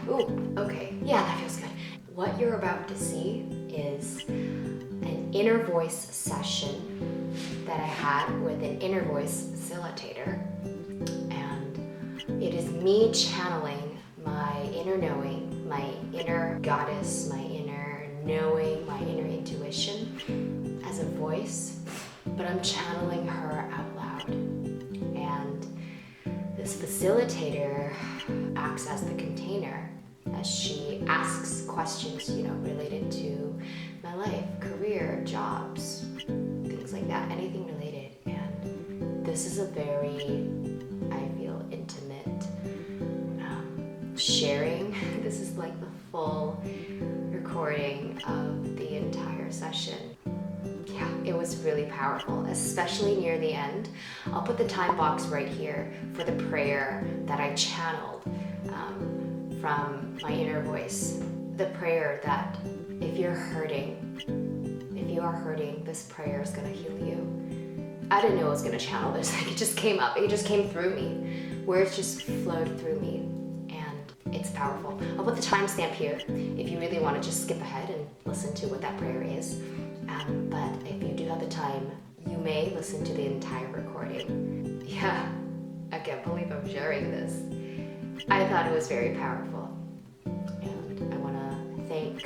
Ooh, okay. Yeah, that feels good. What you're about to see is an inner voice session that I had with an inner voice facilitator. And it is me channeling my inner knowing, my inner goddess, my inner knowing, my inner intuition as a voice, but I'm channeling her out loud. And this facilitator acts as the container as she asks questions, related to my life, career, jobs, things like that, anything related. And this is a very, I feel, intimate sharing. This is like the full recording of the entire session. Yeah, it was really powerful, especially near the end. I'll put the time box right here for the prayer that I channeled from my inner voice. The prayer that if you are hurting, this prayer is gonna heal you. I didn't know I was gonna channel this. Like, it just came up. It just came through me. Words just flowed through me, and it's powerful. I'll put the timestamp here if you really want to just skip ahead and listen to what that prayer is. But if you do have the time, you may listen to the entire recording. Yeah, I can't believe I'm sharing this. I thought it was very powerful. And I want to thank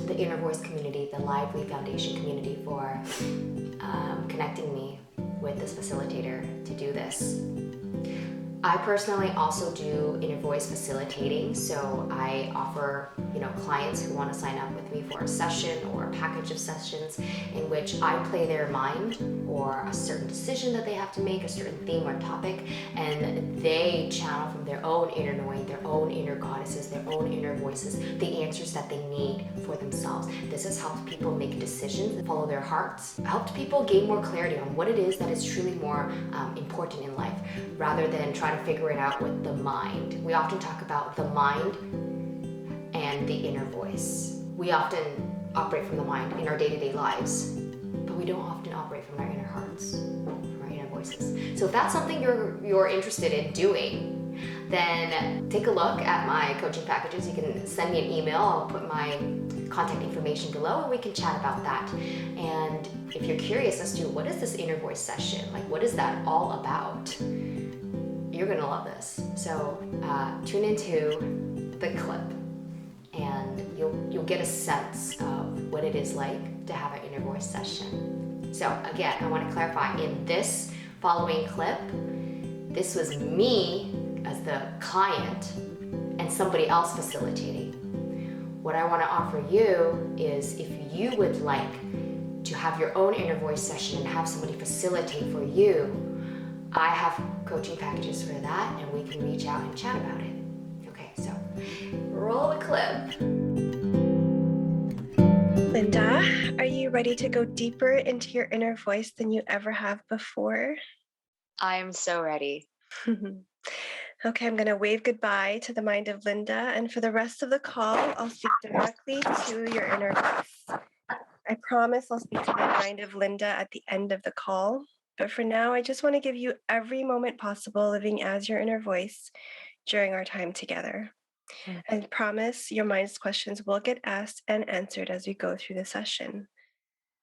the Inner Voice community, the Lively Foundation community, for connecting me with this facilitator to do this. I personally also do inner voice facilitating, so I offer, clients who want to sign up with me for a session or a package of sessions in which I play their mind or a certain decision that they have to make, a certain theme or topic, and they channel from their own inner knowing, their own inner goddesses, their own inner voices, the answers that they need for themselves. This has helped people make decisions and follow their hearts, helped people gain more clarity on what it is that is truly more important in life, rather than try to figure it out with the mind. We often talk about the mind and the inner voice. We often operate from the mind in our day-to-day lives, but we don't often operate from our inner hearts, from our inner voices. So if that's something you're interested in doing, then take a look at my coaching packages. You can send me an email. I'll put my contact information below and we can chat about that. And if you're curious as to what is this inner voice session, like what is that all about, you're gonna love this. So tune into the clip and you'll get a sense of what it is like to have an inner voice session. So again, I want to clarify, in this following clip, this was me as the client and somebody else facilitating. What I want to offer you is, if you would like to have your own inner voice session and have somebody facilitate for you, I have coaching packages for that, and we can reach out and chat about it. Okay, so roll the clip. Linda, are you ready to go deeper into your inner voice than you ever have before? I'm so ready. Okay, I'm going to wave goodbye to the mind of Linda, and for the rest of the call, I'll speak directly to your inner voice. I promise I'll speak to the mind of Linda at the end of the call, but for now, I just want to give you every moment possible living as your inner voice during our time together. I promise your mind's questions will get asked and answered as we go through the session.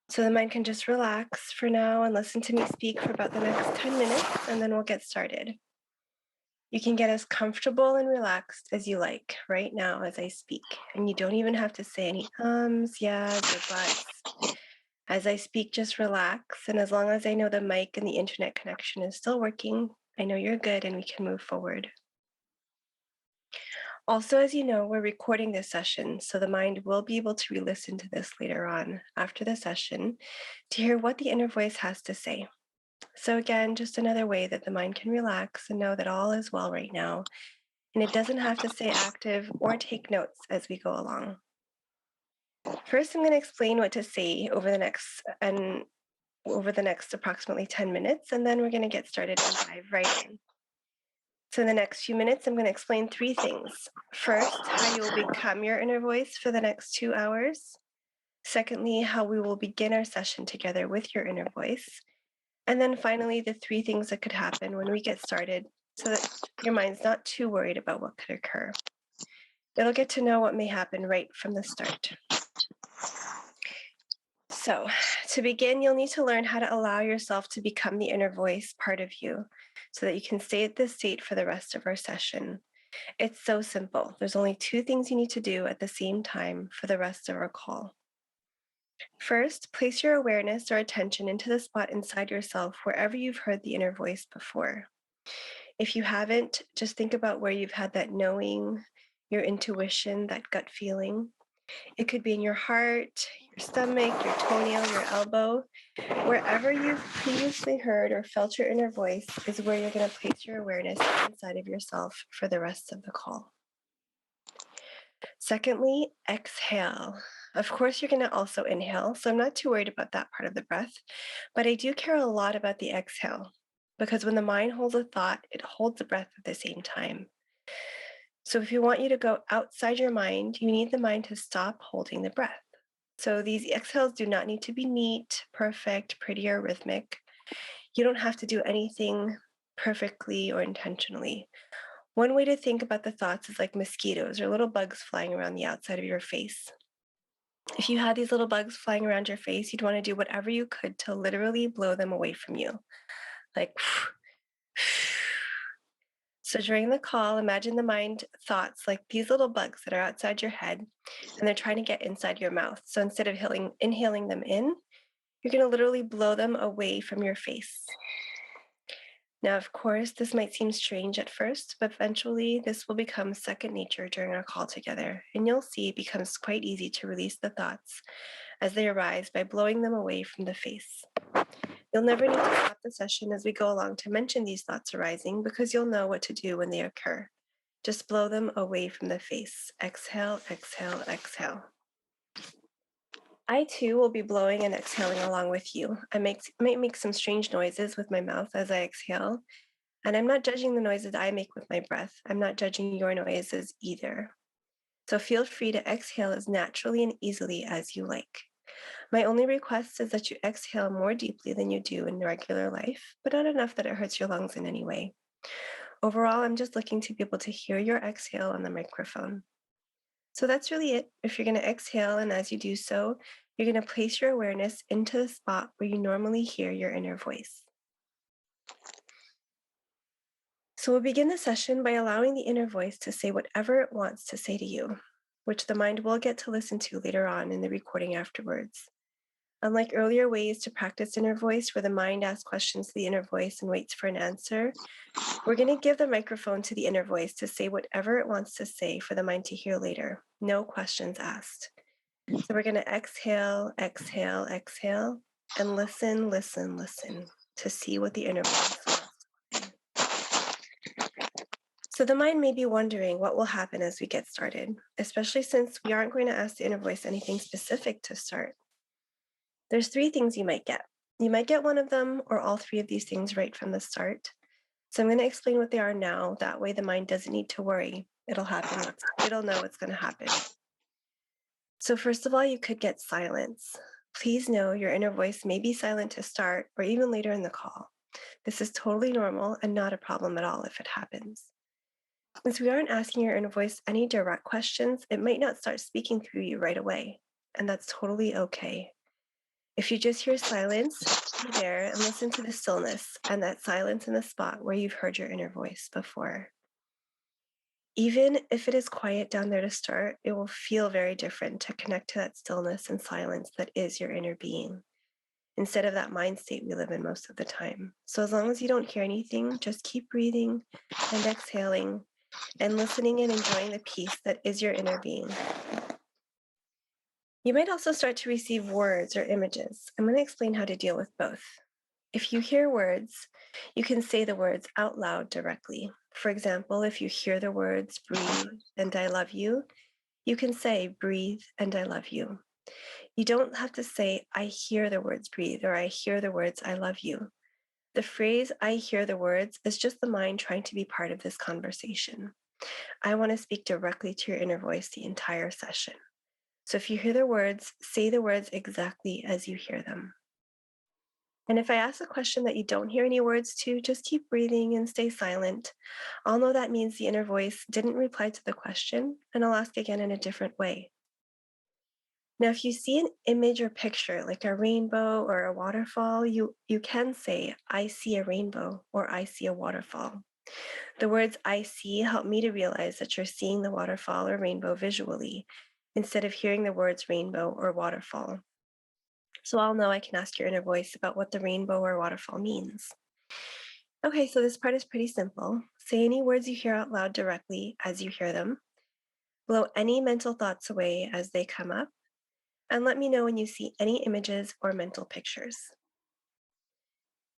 So the mind can just relax for now and listen to me speak for about the next 10 minutes, and then we'll get started. You can get as comfortable and relaxed as you like right now as I speak, and you don't even have to say any ums, yeahs, or buts. As I speak, just relax, and as long as I know the mic and the internet connection is still working, I know you're good and we can move forward. Also, as you know, we're recording this session, so the mind will be able to re-listen to this later on after the session to hear what the inner voice has to say. So again, just another way that the mind can relax and know that all is well right now, and it doesn't have to stay active or take notes as we go along. First, I'm going to explain what to say over the next approximately 10 minutes, and then we're going to get started and dive right in. So in the next few minutes, I'm going to explain 3 things. First, how you will become your inner voice for the next 2 hours. Secondly, how we will begin our session together with your inner voice. And then finally, the 3 things that could happen when we get started so that your mind's not too worried about what could occur. It'll get to know what may happen right from the start. So, to begin, you'll need to learn how to allow yourself to become the inner voice part of you so that you can stay at this state for the rest of our session. It's so simple. There's only 2 things you need to do at the same time for the rest of our call. First, place your awareness or attention into the spot inside yourself wherever you've heard the inner voice before. If you haven't, just think about where you've had that knowing, your intuition, that gut feeling. It could be in your heart, your stomach, your toenail, your elbow. Wherever you've previously heard or felt your inner voice is where you're going to place your awareness inside of yourself for the rest of the call. Secondly, exhale. Of course, you're going to also inhale, so I'm not too worried about that part of the breath, but I do care a lot about the exhale because when the mind holds a thought, it holds the breath at the same time. So if you want you to go outside your mind, you need the mind to stop holding the breath. So these exhales do not need to be neat, perfect, pretty, or rhythmic. You don't have to do anything perfectly or intentionally. One way to think about the thoughts is like mosquitoes or little bugs flying around the outside of your face. If you had these little bugs flying around your face, you'd want to do whatever you could to literally blow them away from you. Like, so during the call, imagine the mind thoughts like these little bugs that are outside your head and they're trying to get inside your mouth. So instead of inhaling them in, you're going to literally blow them away from your face. Now, of course, this might seem strange at first, but eventually this will become second nature during our call together, and you'll see it becomes quite easy to release the thoughts as they arise by blowing them away from the face. You'll never need to stop the session as we go along to mention these thoughts arising because you'll know what to do when they occur. Just blow them away from the face. Exhale, exhale, exhale. I too will be blowing and exhaling along with you. I might make some strange noises with my mouth as I exhale, and I'm not judging the noises I make with my breath. I'm not judging your noises either. So feel free to exhale as naturally and easily as you like. My only request is that you exhale more deeply than you do in regular life, but not enough that it hurts your lungs in any way. Overall, I'm just looking to be able to hear your exhale on the microphone. So that's really it. If you're going to exhale, and as you do so, you're going to place your awareness into the spot where you normally hear your inner voice. So we'll begin the session by allowing the inner voice to say whatever it wants to say to you, which the mind will get to listen to later on in the recording afterwards. Unlike earlier ways to practice inner voice, where the mind asks questions to the inner voice and waits for an answer, we're going to give the microphone to the inner voice to say whatever it wants to say for the mind to hear later. No questions asked. So we're going to exhale, exhale, exhale, and listen, listen, listen to see what the inner voice wants to say. So the mind may be wondering what will happen as we get started, especially since we aren't going to ask the inner voice anything specific to start. There's 3 things you might get. You might get one of them or all 3 of these things right from the start. So I'm going to explain what they are now. That way the mind doesn't need to worry. It'll happen. It'll know what's going to happen. So first of all, you could get silence. Please know your inner voice may be silent to start or even later in the call. This is totally normal and not a problem at all if it happens. Since we aren't asking your inner voice any direct questions, it might not start speaking through you right away, and that's totally okay. If you just hear silence, be there and listen to the stillness and that silence in the spot where you've heard your inner voice before. Even if it is quiet down there to start, it will feel very different to connect to that stillness and silence that is your inner being, instead of that mind state we live in most of the time. So as long as you don't hear anything, just keep breathing and exhaling and listening and enjoying the peace that is your inner being. You might also start to receive words or images. I'm going to explain how to deal with both. If you hear words, you can say the words out loud directly. For example, if you hear the words breathe and I love you, you can say breathe and I love you. You don't have to say I hear the words breathe or I hear the words I love you. The phrase I hear the words is just the mind trying to be part of this conversation. I want to speak directly to your inner voice the entire session. So if you hear the words, say the words exactly as you hear them. And if I ask a question that you don't hear any words to, just keep breathing and stay silent. I'll know that means the inner voice didn't reply to the question, and I'll ask again in a different way. Now, if you see an image or picture like a rainbow or a waterfall, you can say, I see a rainbow or I see a waterfall. The words I see help me to realize that you're seeing the waterfall or rainbow visually instead of hearing the words rainbow or waterfall. So I'll know I can ask your inner voice about what the rainbow or waterfall means. Okay, so this part is pretty simple. Say any words you hear out loud directly as you hear them. Blow any mental thoughts away as they come up. And let me know when you see any images or mental pictures.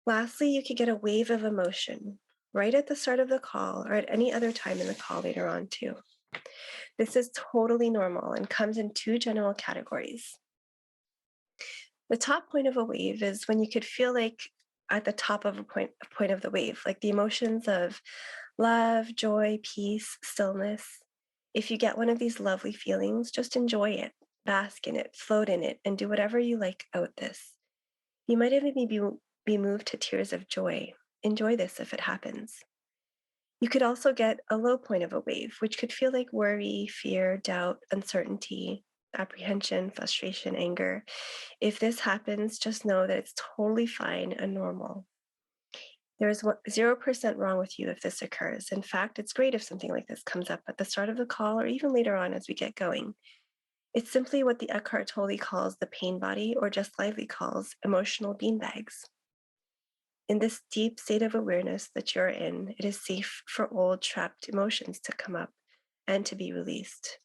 Lastly, you could get a wave of emotion right at the start of the call or at any other time in the call later on, too. This is totally normal and comes in two general categories. The top point of a wave is when you could feel like at the top of a point of the wave, like the emotions of love, joy, peace, stillness. If you get one of these lovely feelings, just enjoy it, bask in it, float in it, and do whatever you like out this. You might even be moved to tears of joy. Enjoy this if it happens. You could also get a low point of a wave, which could feel like worry, fear, doubt, uncertainty, apprehension, frustration, anger. If this happens, just know that it's totally fine and normal. There is 0% wrong with you if this occurs. In fact, it's great if something like this comes up at the start of the call or even later on as we get going. It's simply what the Eckhart Tolle calls the pain body, or just Lively calls emotional beanbags. In this deep state of awareness that you're in, it is safe for old trapped emotions to come up and to be released.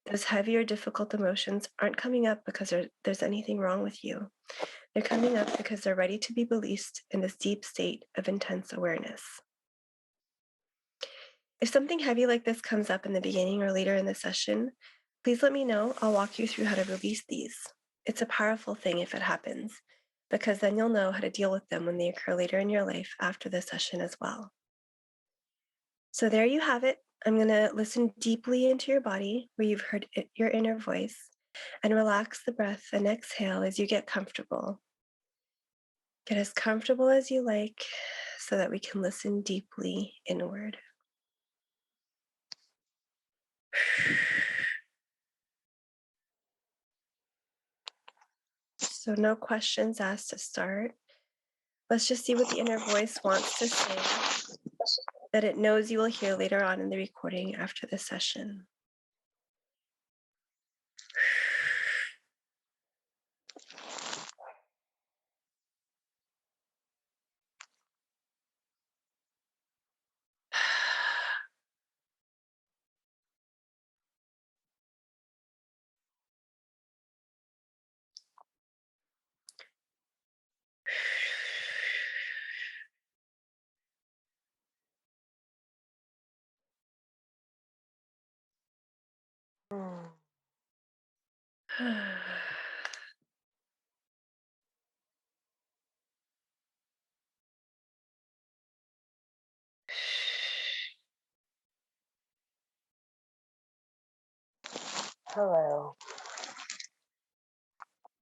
Those heavy or difficult emotions aren't coming up because there's anything wrong with you. They're coming up because they're ready to be released in this deep state of intense awareness. If something heavy like this comes up in the beginning or later in the session, please let me know. I'll walk you through how to release these. It's a powerful thing if it happens, because then you'll know how to deal with them when they occur later in your life after the session as well. So there you have it. I'm going to listen deeply into your body where you've heard your inner voice, and relax the breath and exhale as you get comfortable. Get as comfortable as you like so that we can listen deeply inward. So no questions asked to start. Let's just see what the inner voice wants to say that it knows you will hear later on in the recording after the session. Hello.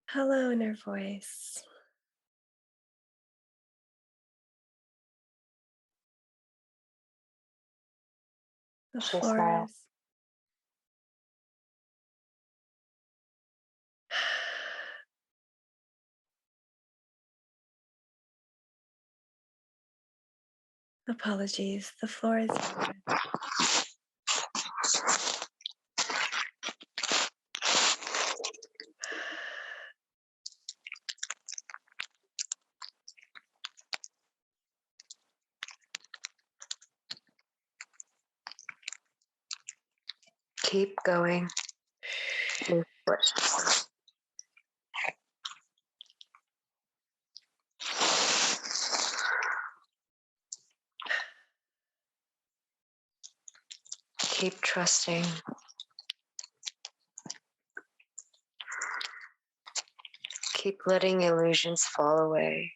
Hello, inner voice. The She floor smiled. is apologies. The floor is yours. Keep going. Keep trusting. Keep letting illusions fall away.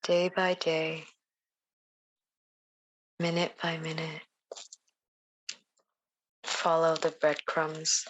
day by day, minute by minute. Follow the breadcrumbs.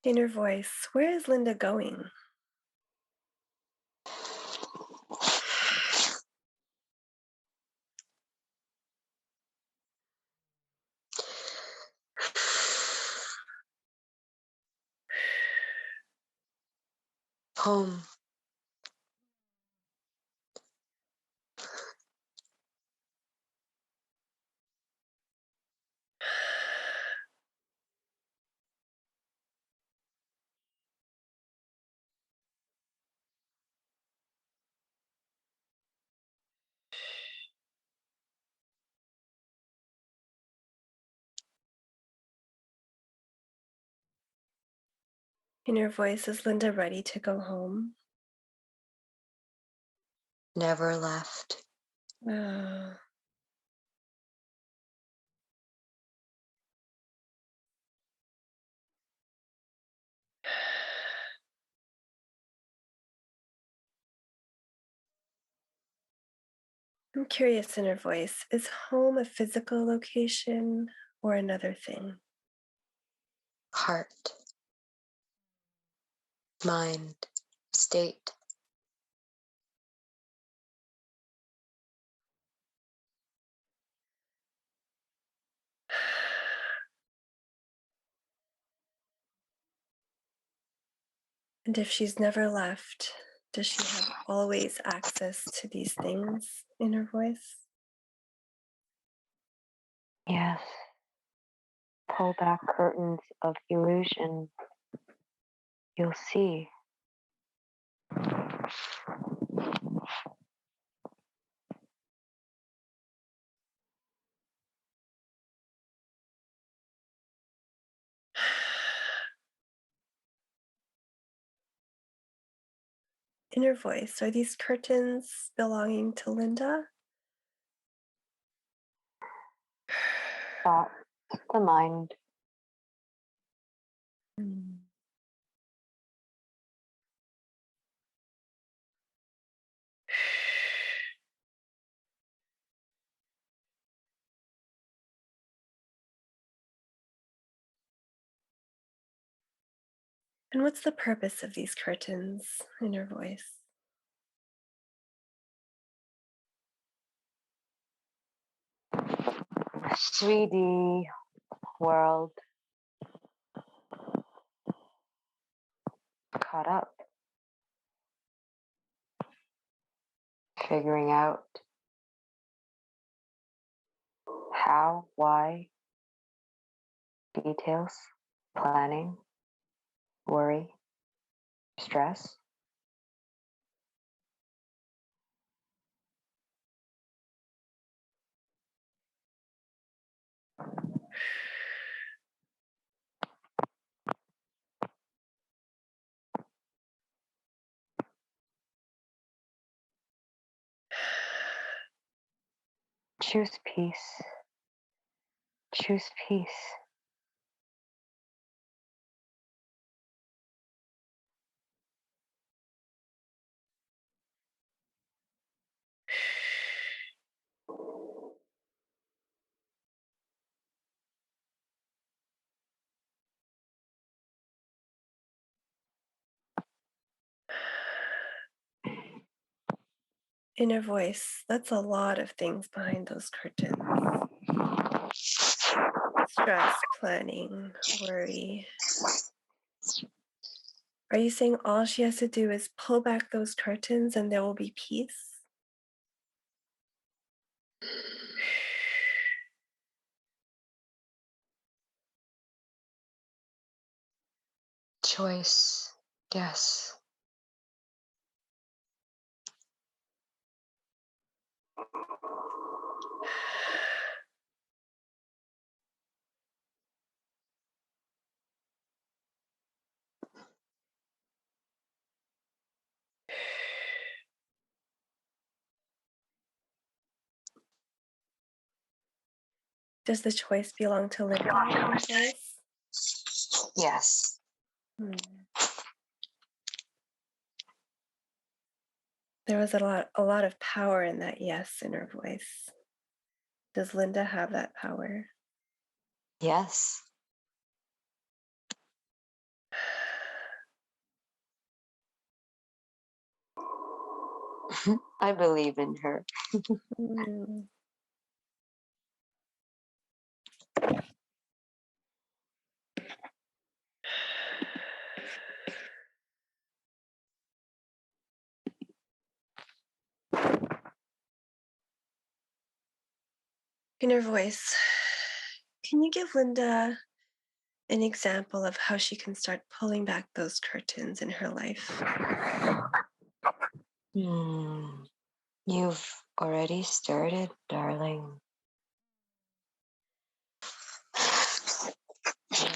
Inner voice, where is Linda going? Home. Inner voice, is Linda ready to go home? Never left. Ah. I'm curious, inner voice, is home a physical location or another thing? Heart. Mind. State. And if she's never left, does she have always access to these things, inner voice? Yes. Pull back curtains of illusion. You'll see. Inner voice, are these curtains belonging to Linda? Thought. The mind. Hmm. And what's the purpose of these curtains, inner voice? 3D world. Caught up. Figuring out how, why, details, planning, worry, stress. Choose peace. Choose peace. Inner voice, that's a lot of things behind those curtains. Stress, planning, worry. Are you saying all she has to do is pull back those curtains and there will be peace? Choice. Yes. Does the choice belong to Linda in your voice? Yes. Hmm. There was a lot of power in that yes in her voice. Does Linda have that power? Yes. I believe in her. Hmm. In her voice, can you give Linda an example of how she can start pulling back those curtains in her life? You've already started, darling. You're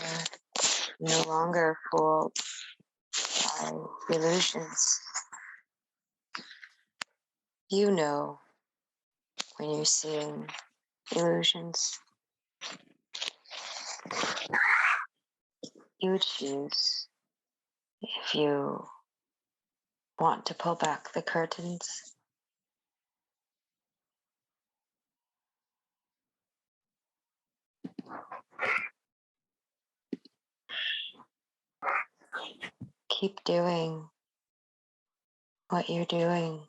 no longer fooled by illusions. You know when you're seeing illusions. You choose if you want to pull back the curtains. Keep doing what you're doing.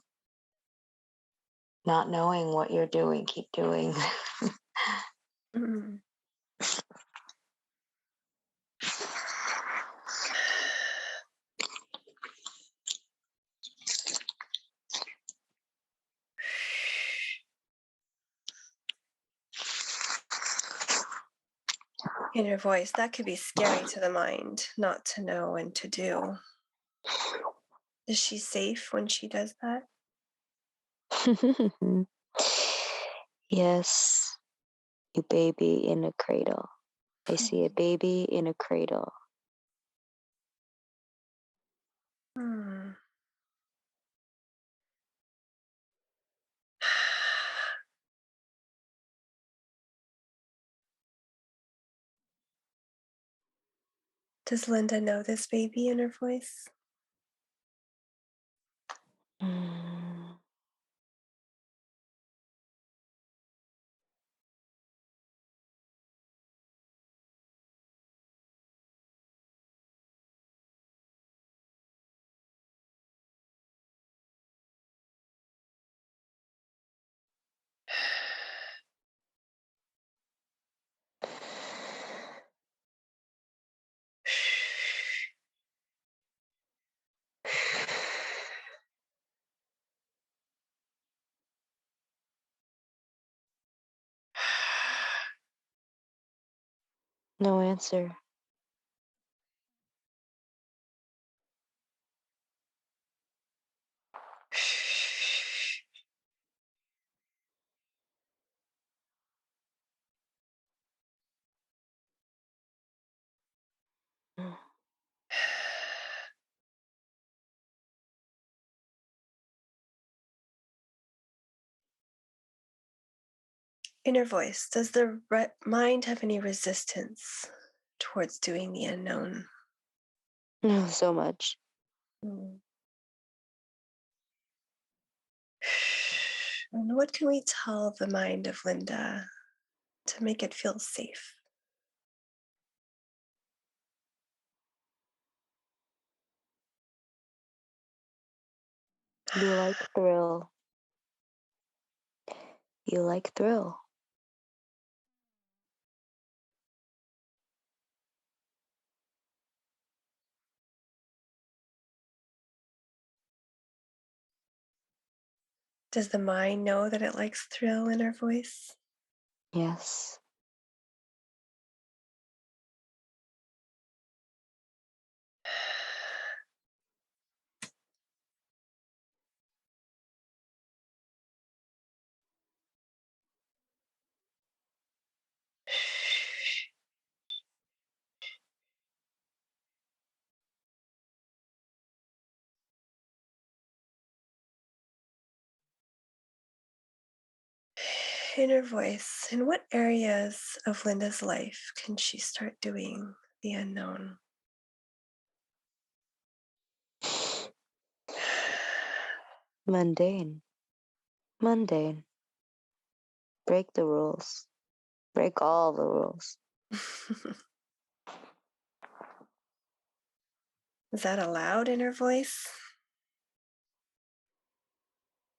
Not knowing what you're doing, keep doing. Hmm. In her voice, that could be scary to the mind, not to know and to do. Is she safe when she does that? Yes, you baby in a cradle. I see a baby in a cradle. Hmm. Does Linda know this baby in her voice? Mm. No answer. In her voice, does the mind have any resistance towards doing the unknown? So much. Hmm. And what can we tell the mind of Linda to make it feel safe? You like thrill. You like thrill. Does the mind know that it likes thrill, inner voice? Yes. Inner voice. In what areas of Linda's life can she start doing the unknown? Mundane. Mundane. Break the rules. Break all the rules. Is that a loud inner voice?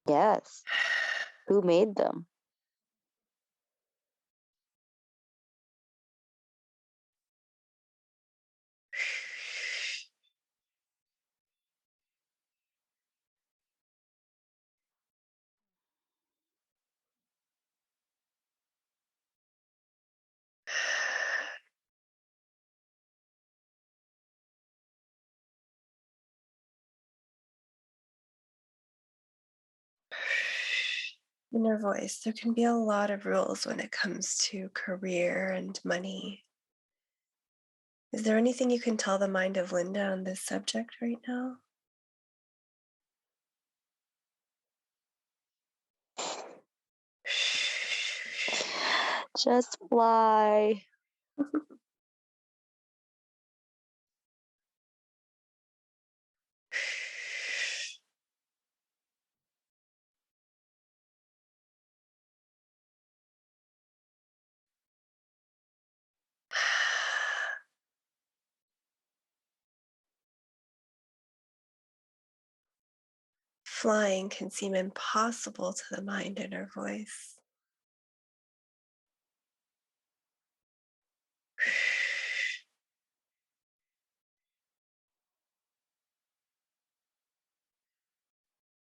Yes. Who made them? Inner voice. There can be a lot of rules when it comes to career and money. Is there anything you can tell the mind of Linda on this subject right now? Just fly. Flying can seem impossible to the mind inner voice.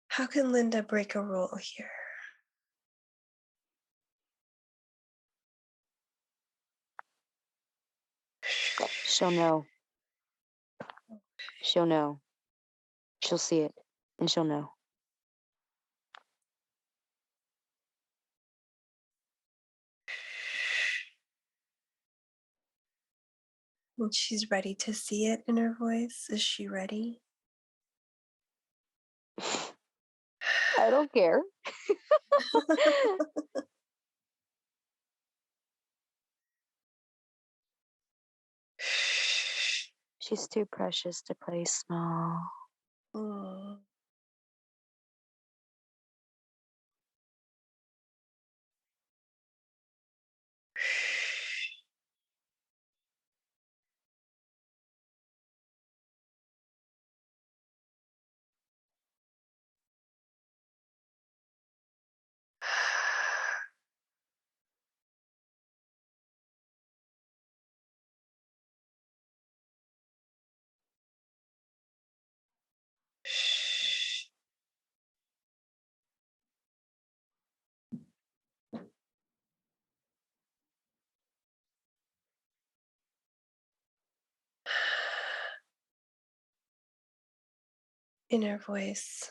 How can Linda break a rule here? She'll know. She'll know. She'll see it. And she'll know. And she's ready to see it in her voice. Is she ready? I don't care. She's too precious to play small. Oh. Inner voice.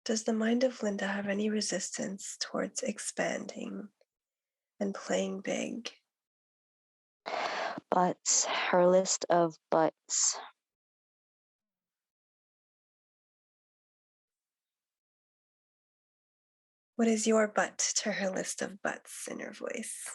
Does the mind of Linda have any resistance towards expanding and playing big? Butts. Her list of butts. What is your butt to her list of butts, inner voice?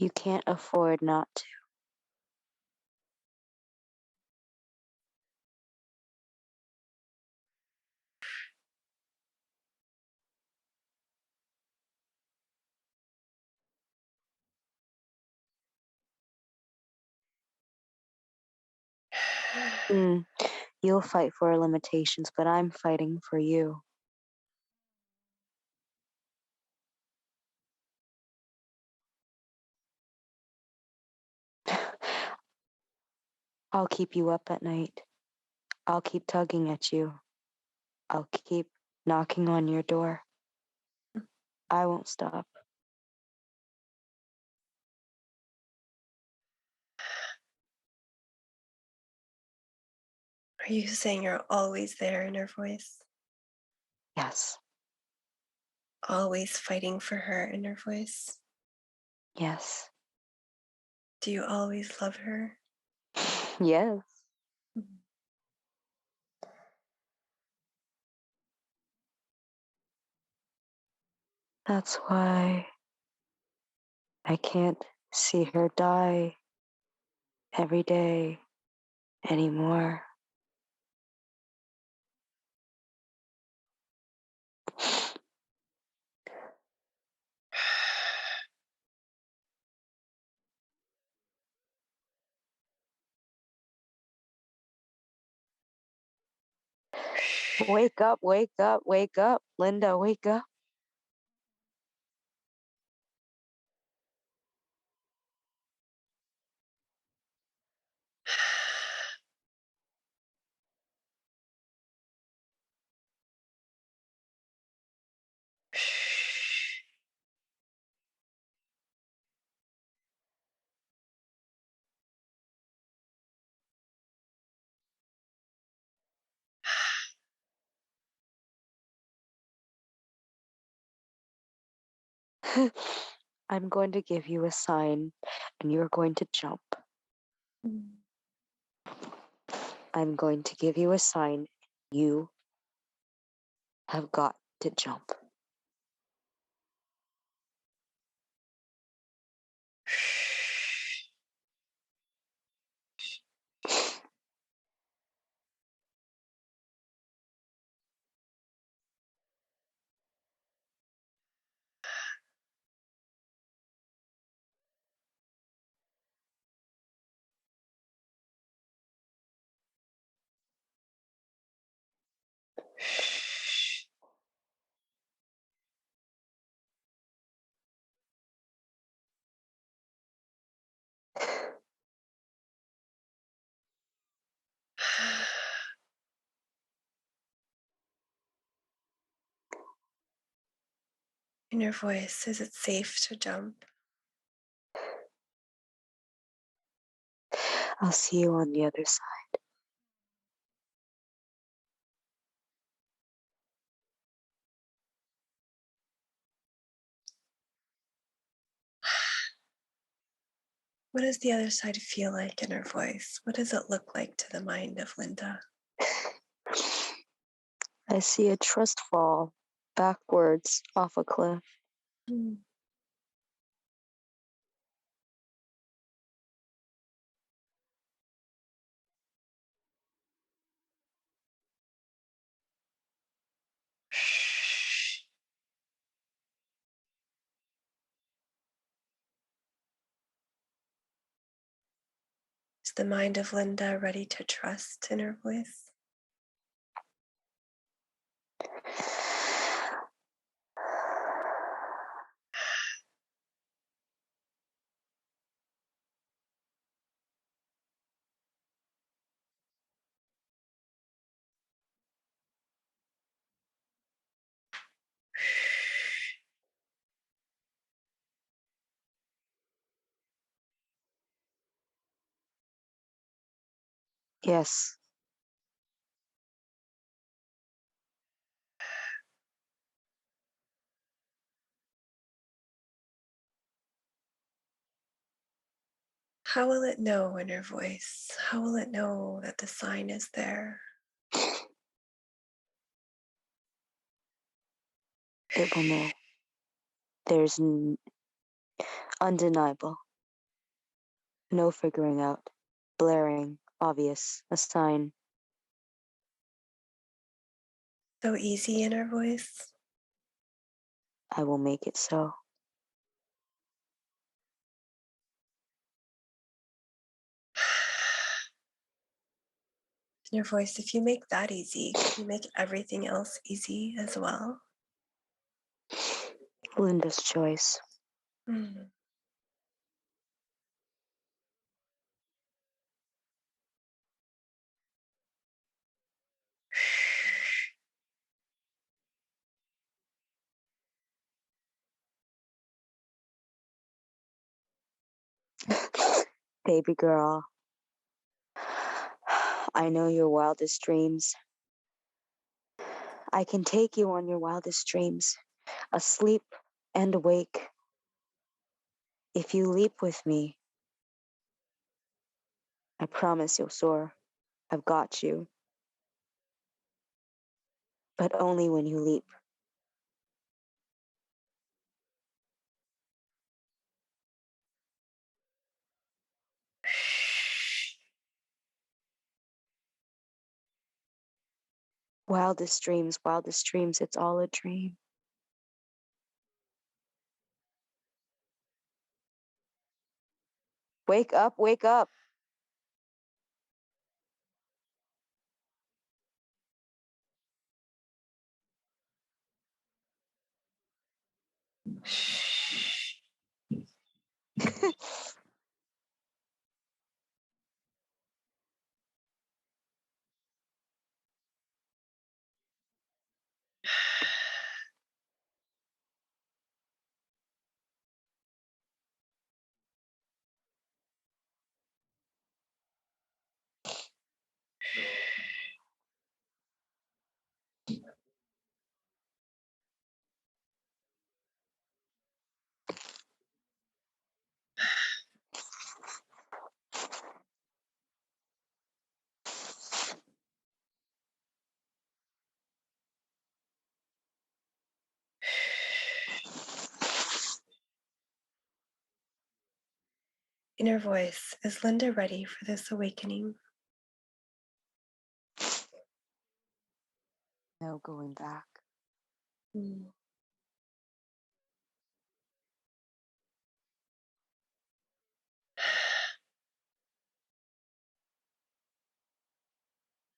You can't afford not to. Mm, you'll fight for our limitations, but I'm fighting for you. I'll keep you up at night. I'll keep tugging at you. I'll keep knocking on your door. I won't stop. Are you saying you're always there, inner voice? Yes, Always fighting for her, inner voice? yes, Do you always love her? yes. That's why I can't see her die every day anymore. Wake up, wake up, wake up. Linda, wake up. I'm going to give you a sign and you're going to jump. I'm going to give you a sign. You have got to jump. Inner voice, is it safe to jump? I'll see you on the other side. What does the other side feel like, inner voice? What does it look like to the mind of Linda? I see a trust fall backwards off a cliff. Is the mind of Linda ready to trust inner voice? Yes, How will it know, inner voice? How will it know that the sign is there? it will know. There's undeniable. No figuring out. Blaring, obvious, a sign. So easy, inner voice. I will make it so. Inner voice, if you make that easy, can you make everything else easy as well? Linda's choice. Mm. Baby girl, I know your wildest dreams. I can take you on your wildest dreams, asleep and awake. If you leap with me, I promise you'll soar. I've got you. But only when you leap. Wildest dreams, it's all a dream. Wake up, wake up. Inner voice, is Linda ready for this awakening? No going back. Mm.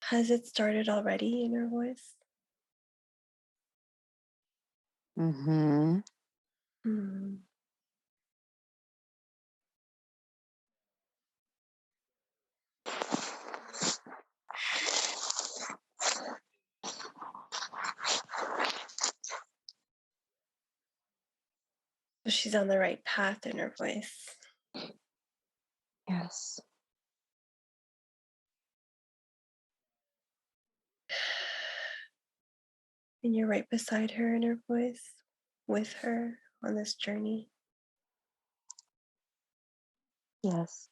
Has it started already, inner voice? Mm-hmm. Hmm. So she's on the right path, inner voice. Yes. And you're right beside her, inner voice, with her on this journey. Yes.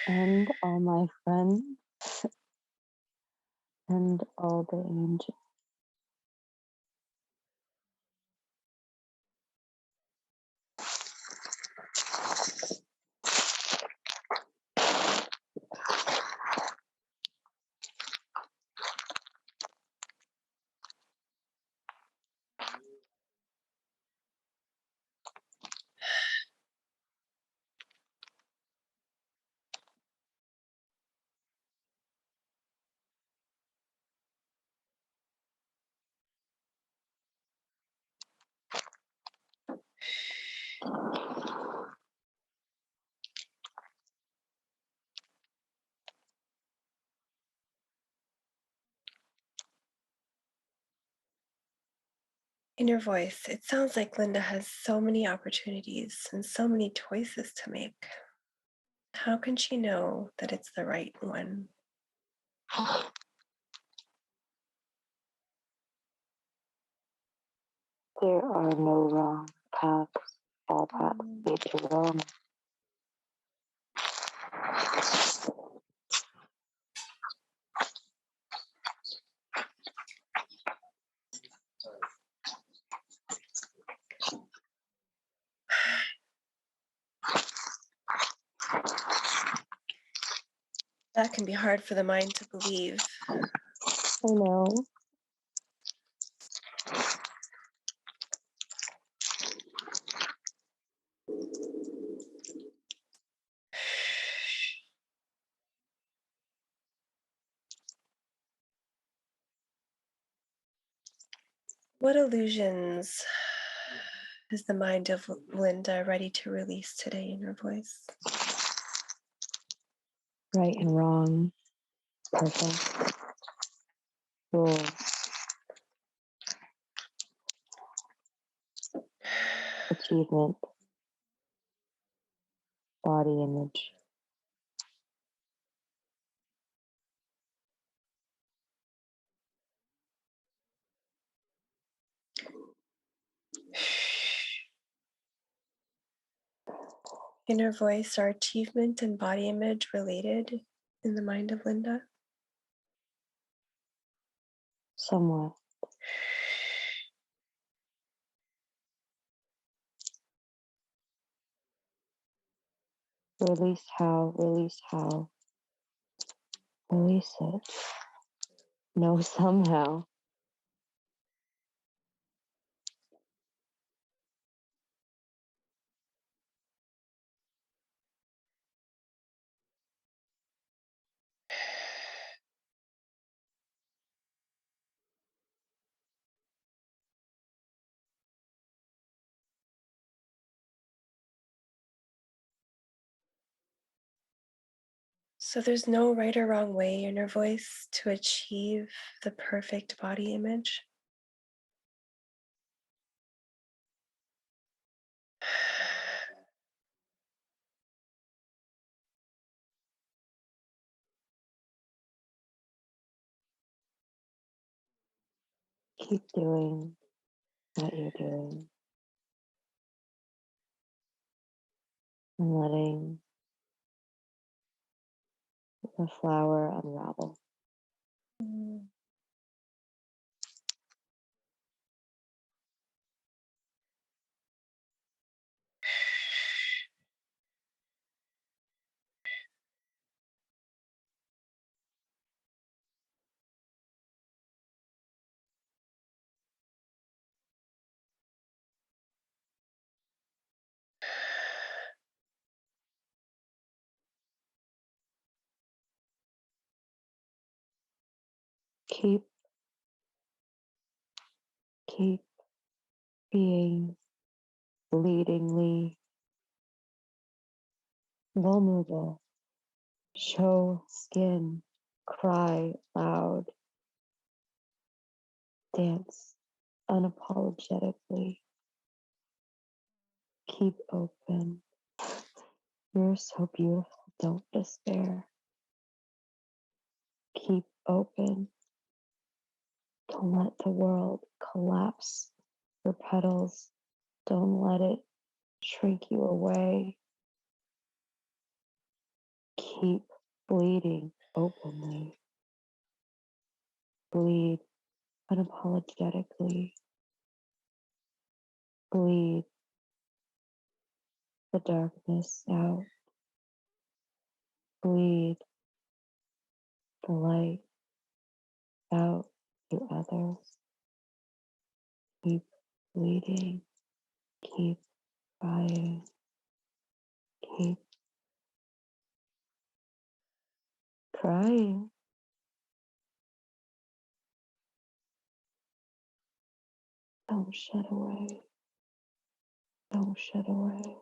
And all my friends and all the angels. Inner voice, it sounds like Linda has so many opportunities and so many choices to make. How can she know that it's the right one? There are no wrong paths. All paths Mm. lead to Rome. That can be hard for the mind to believe. I know. What illusions is the mind of Linda ready to release today in her voice? Right and wrong, perfect, rules, achievement, body image. In her voice, are achievement and body image related in the mind of Linda? Somewhat. Release how, release how, release it. No, somehow. So there's no right or wrong way in her voice to achieve the perfect body image. Keep doing what you're doing and letting the flower unravel. Keep being bleedingly vulnerable. Show skin, cry loud, dance unapologetically. Keep open. You're so beautiful. Don't despair. Keep open. Don't let the world collapse your petals. Don't let it shrink you away. Keep bleeding openly. Bleed unapologetically. Bleed the darkness out. Bleed the light out to others. Keep bleeding. Keep crying. Keep crying. Don't shed away. Don't shed away.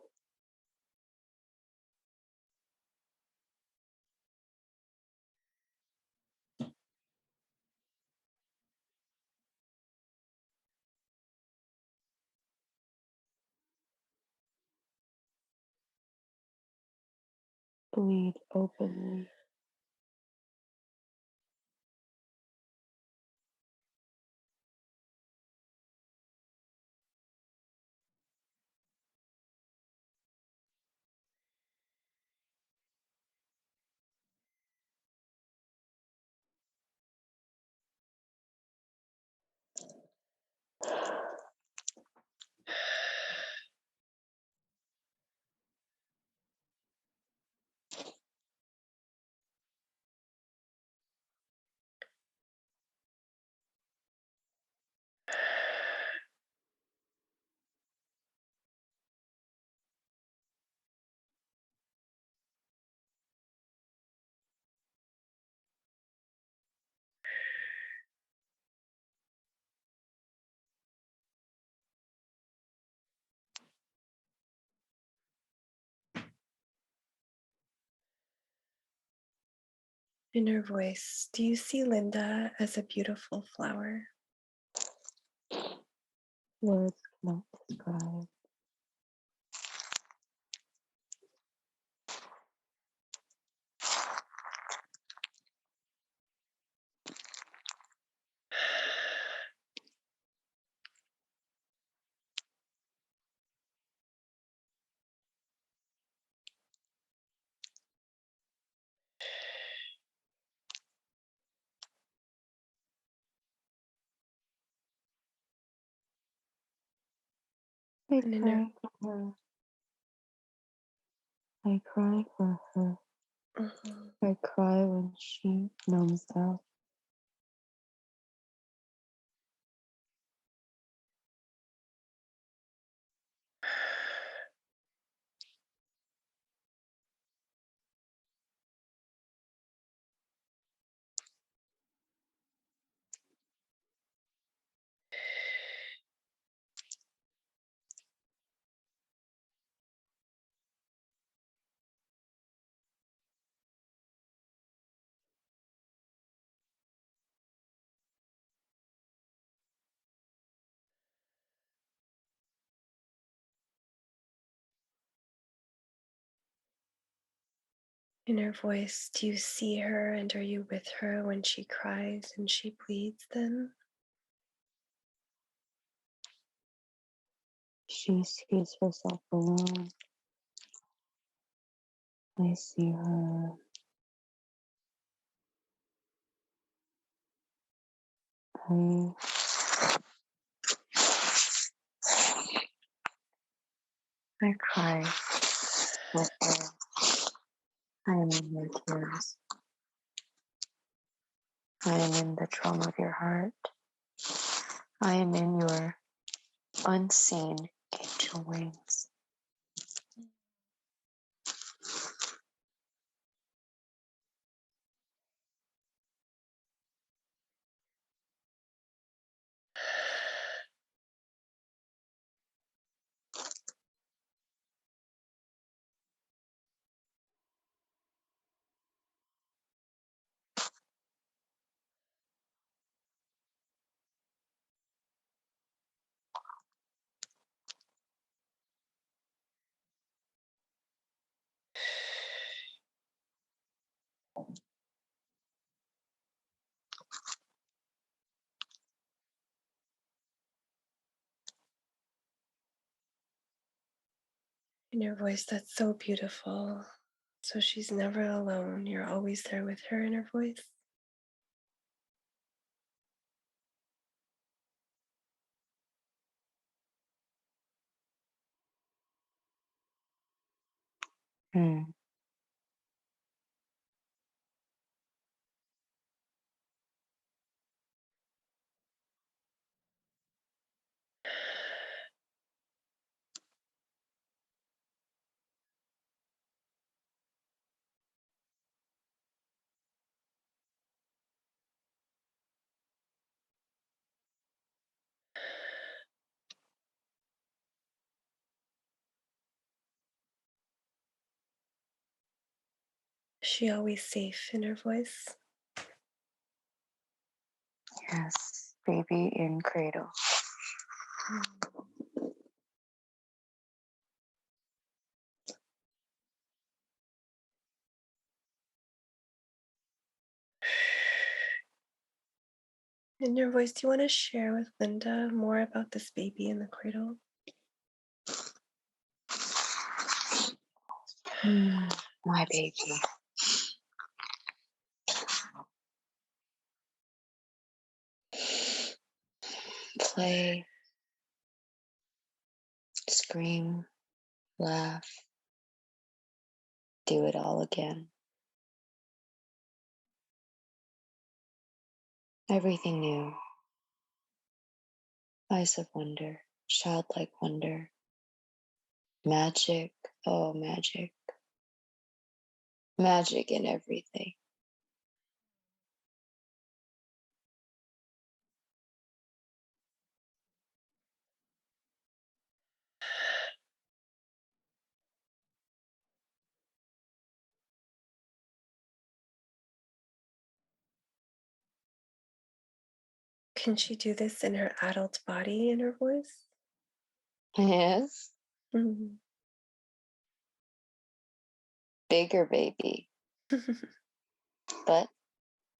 Bleed openly. Inner voice, do you see Linda as a beautiful flower? Words cannot describe. I And cry for her. I cry for her. Mhm. I cry when she numbs out. Inner voice, do you see her and are you with her when she cries and she bleeds then? She sees herself alone. I see her. I cry with her. I am in your tears. I am in the drum of your heart. I am in your unseen angel wings. Inner voice, that's so beautiful. So she's never alone. You're always there with her, inner voice. Hmm. Is she always safe, inner voice? Yes, baby in cradle. Inner voice, do you want to share with Linda more about this baby in the cradle? My baby. Play, scream, laugh, do it all again. Everything new. Eyes of wonder, childlike wonder. Magic, oh magic. Magic in everything. Can she do this in her adult body, in her voice? Yes. Mhm. Bigger baby, but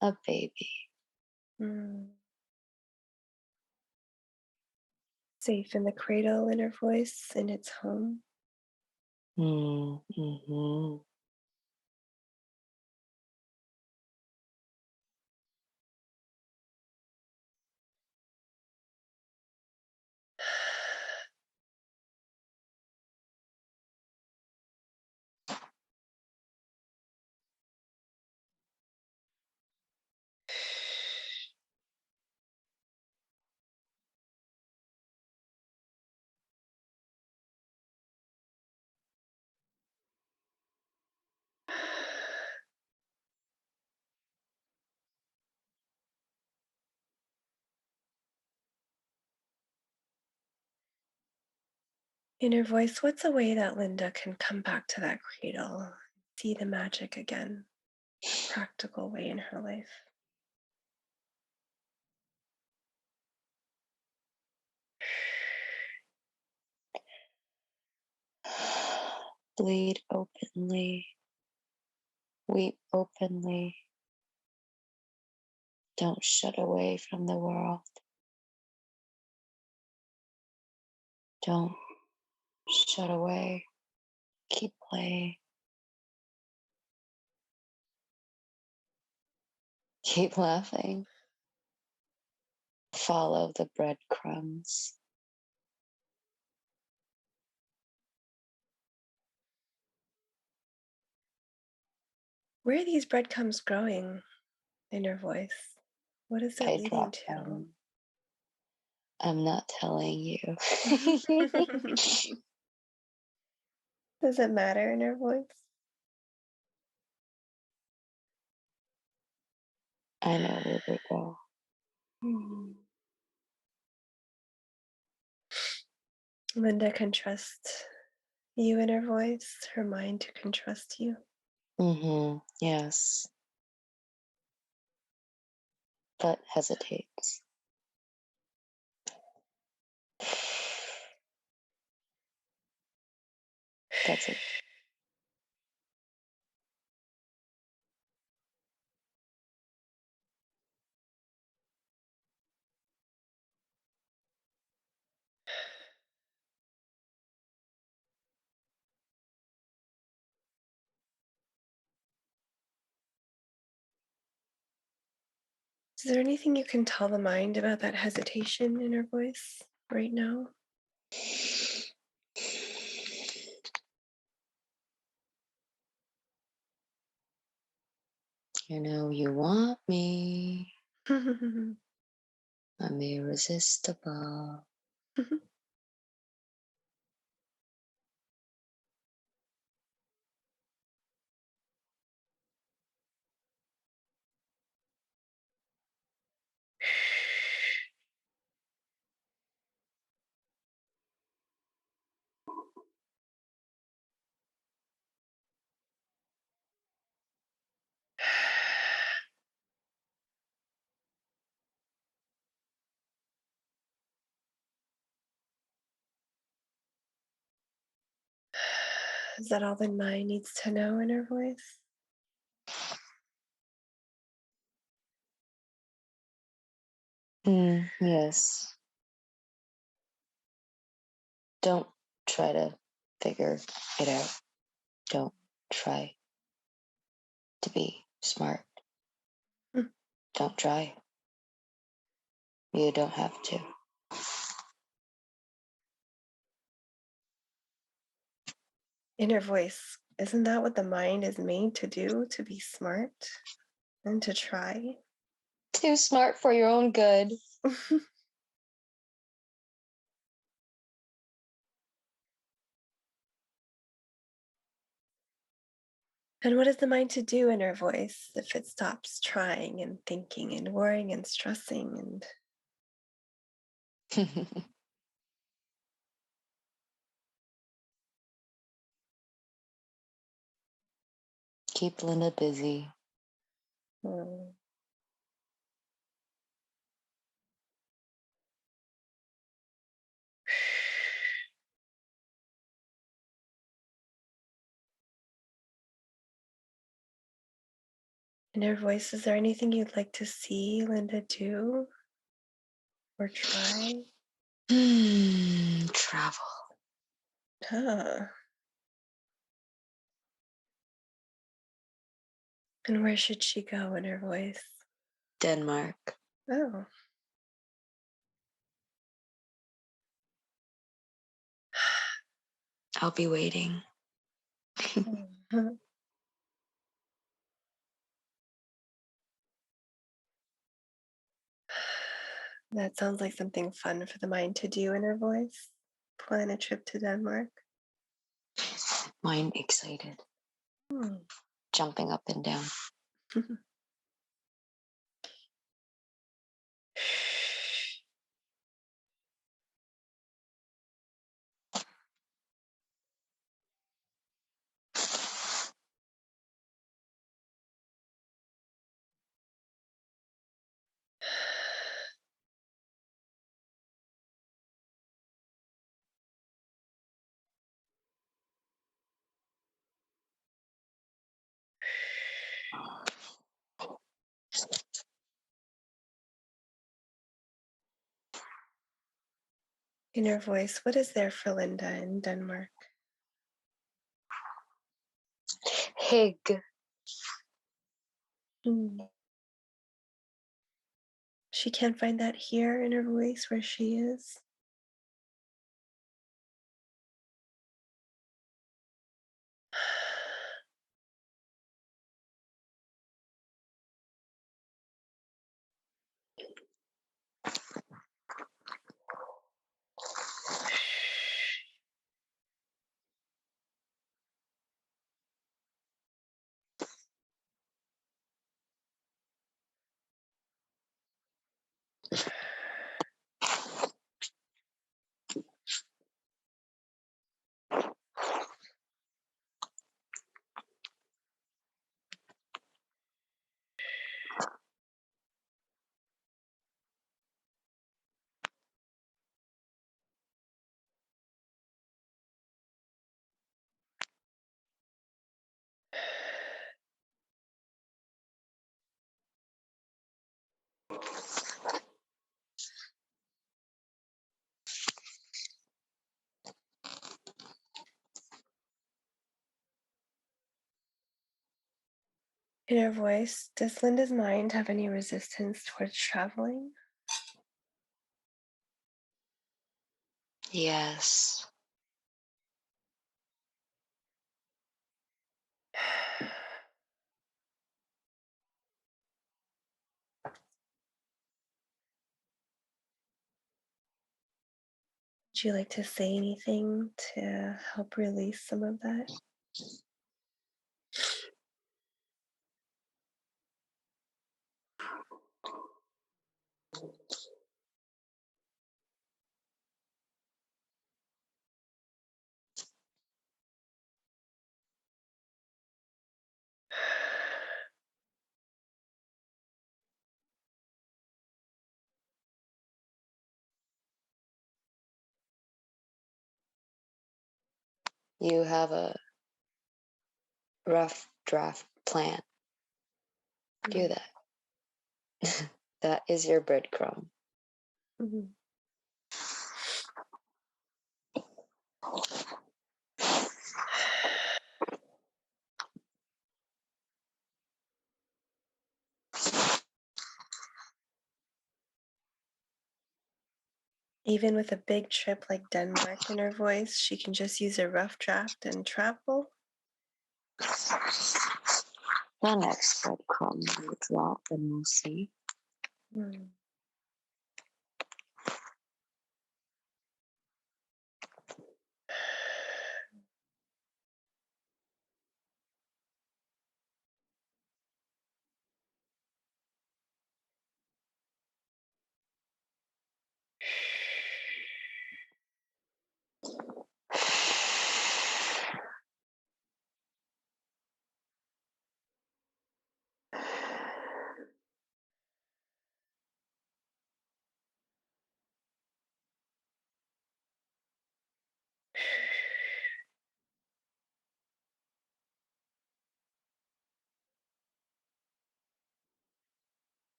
a baby. Mm. Safe in the cradle, in her voice, in its home. Mm-hmm. In her voice, what's a way that Linda can come back to that cradle, see the magic again, a practical way in her life? Bleed openly, weep openly. Don't shut away from the world. Don't shut away. Keep playing. Keep laughing. Follow the breadcrumbs. Where are these breadcrumbs growing in her voice? What is it I leading drop to? them. I'm not telling you. Does it matter in her voice? I know where they go. Hmm. Linda can trust you in her voice, her mind can trust you. Mm-hmm. Yes. But hesitates. That's it. Is there anything you can tell the mind about that hesitation in her voice right now? You know you want me. I'm irresistible. Is that all the mind needs to know in her voice? Yes. Don't try to figure it out. Don't try to be smart. Hmm. Don't try. You don't have to. In her voice, isn't that what the mind is made to do? To be smart and to try? Too smart for your own good. And what is the mind to do in her voice if it stops trying and thinking and worrying and stressing and Keep Linda busy. hmm, Inner voice, is there anything you'd like to see Linda do or try? Travel. Huh. And where should she go, inner voice? Denmark. Oh. I'll be waiting. Mhm. That sounds like something fun for the mind to do, inner voice. Plan a trip to Denmark. Mind excited. Hmm. Jumping up and down. Inner voice, what is there for Linda in Denmark? Hig. Hmm. She can't find that here in her voice where she is. Inner voice, does Linda's mind have any resistance towards traveling? Yes. Would you like to say anything to help release some of that? You have a rough draft plan. Do that. That is your breadcrumb. Mhm. Even with a big trip like Denmark in her voice, she can just use a rough draft and travel. The next breadcrumb will drop and we'll see. Hmm.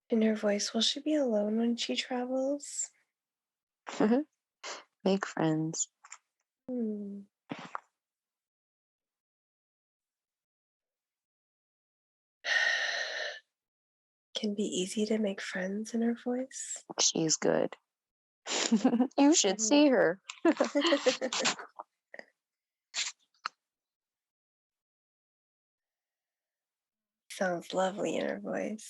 Inner voice, will she be alone when she travels? Make friends. Hmm. Can be easy to make friends, inner voice. She's good. You should see her. Sounds lovely, inner voice.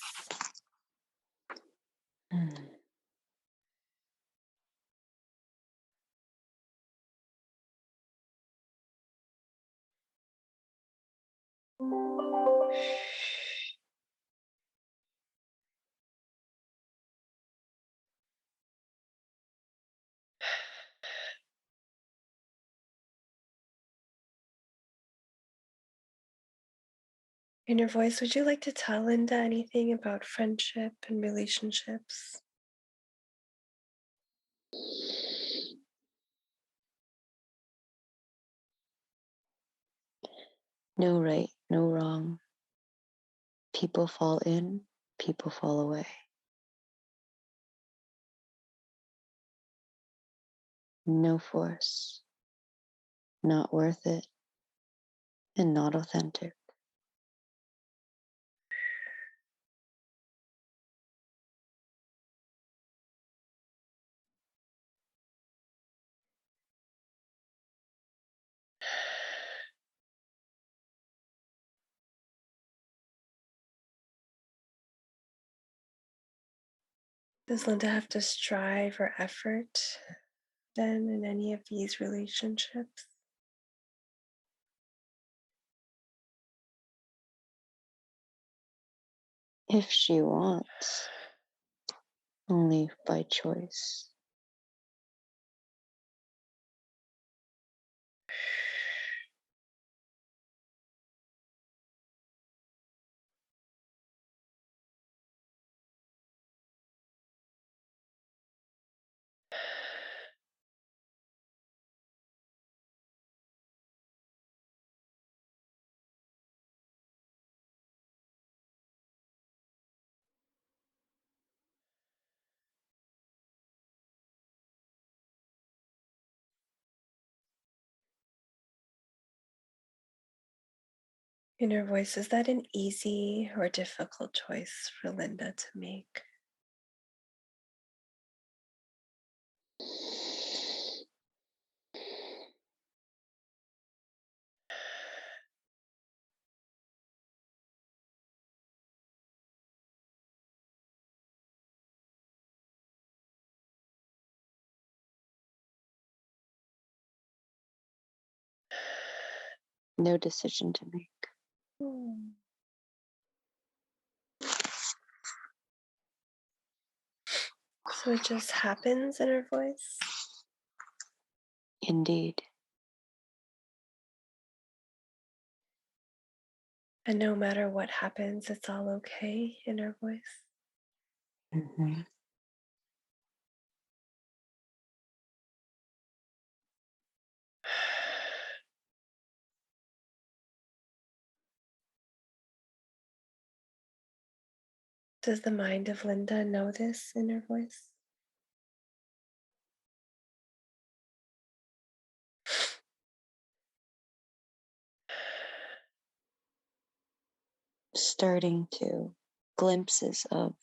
Inner voice, would you like to tell Linda anything about friendship and relationships? No right, no wrong. People fall in, people fall away. No force, not worth it, and not authentic. Does Linda have to strive or effort then in any of these relationships? If she wants, only by choice. Inner voice, is that an easy or difficult choice for Linda to make? No decision to make. Hmm. So it just happens, inner voice? Indeed. And no matter what happens, it's all okay, inner voice? Mm-hmm. Does the mind of Linda know this, inner voice? Starting to glimpses of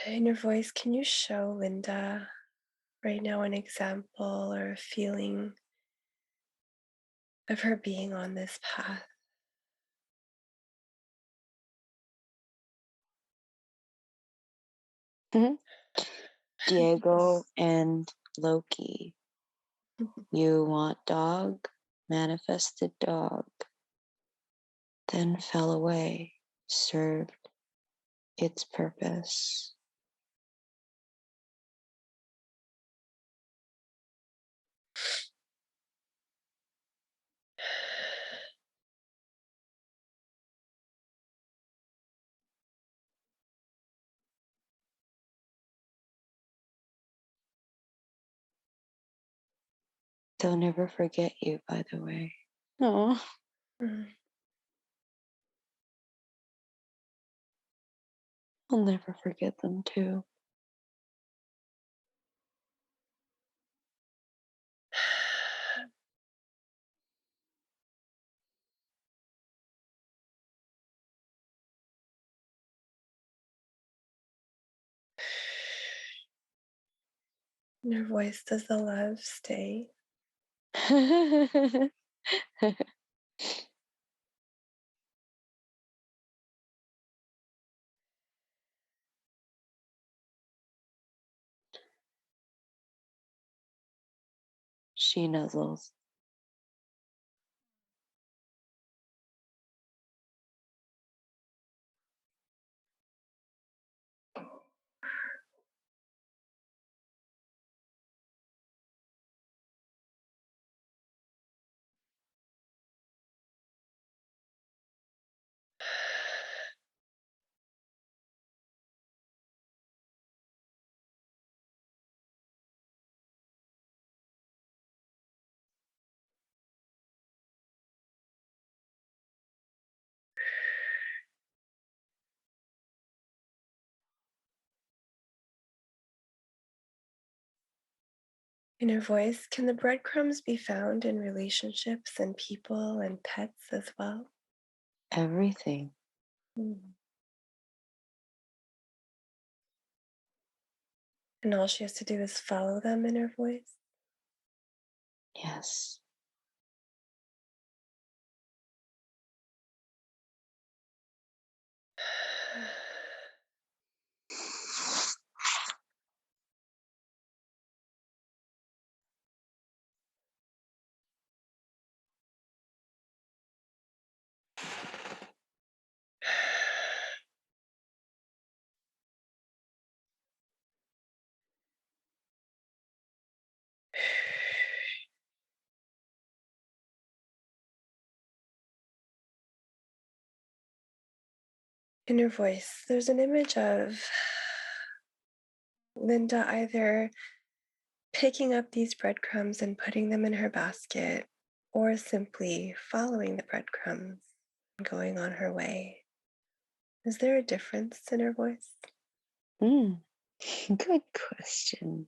Inner voice, can you show Linda right now an example or a feeling of her being on this path? Diego and Loki. You want dog, manifested dog, then fell away, served its purpose. They'll never forget you, by the way. Oh, Mm. I'll never forget them too. In her voice, does the love stay? She nuzzles. In her voice, can the breadcrumbs be found in relationships and people and pets as well? Everything. Mm. And all she has to do is follow them in her voice? Yes. In her voice, there's an image of Linda either picking up these breadcrumbs and putting them in her basket, or simply following the breadcrumbs and going on her way. Is there a difference in her voice? Mm. Good question.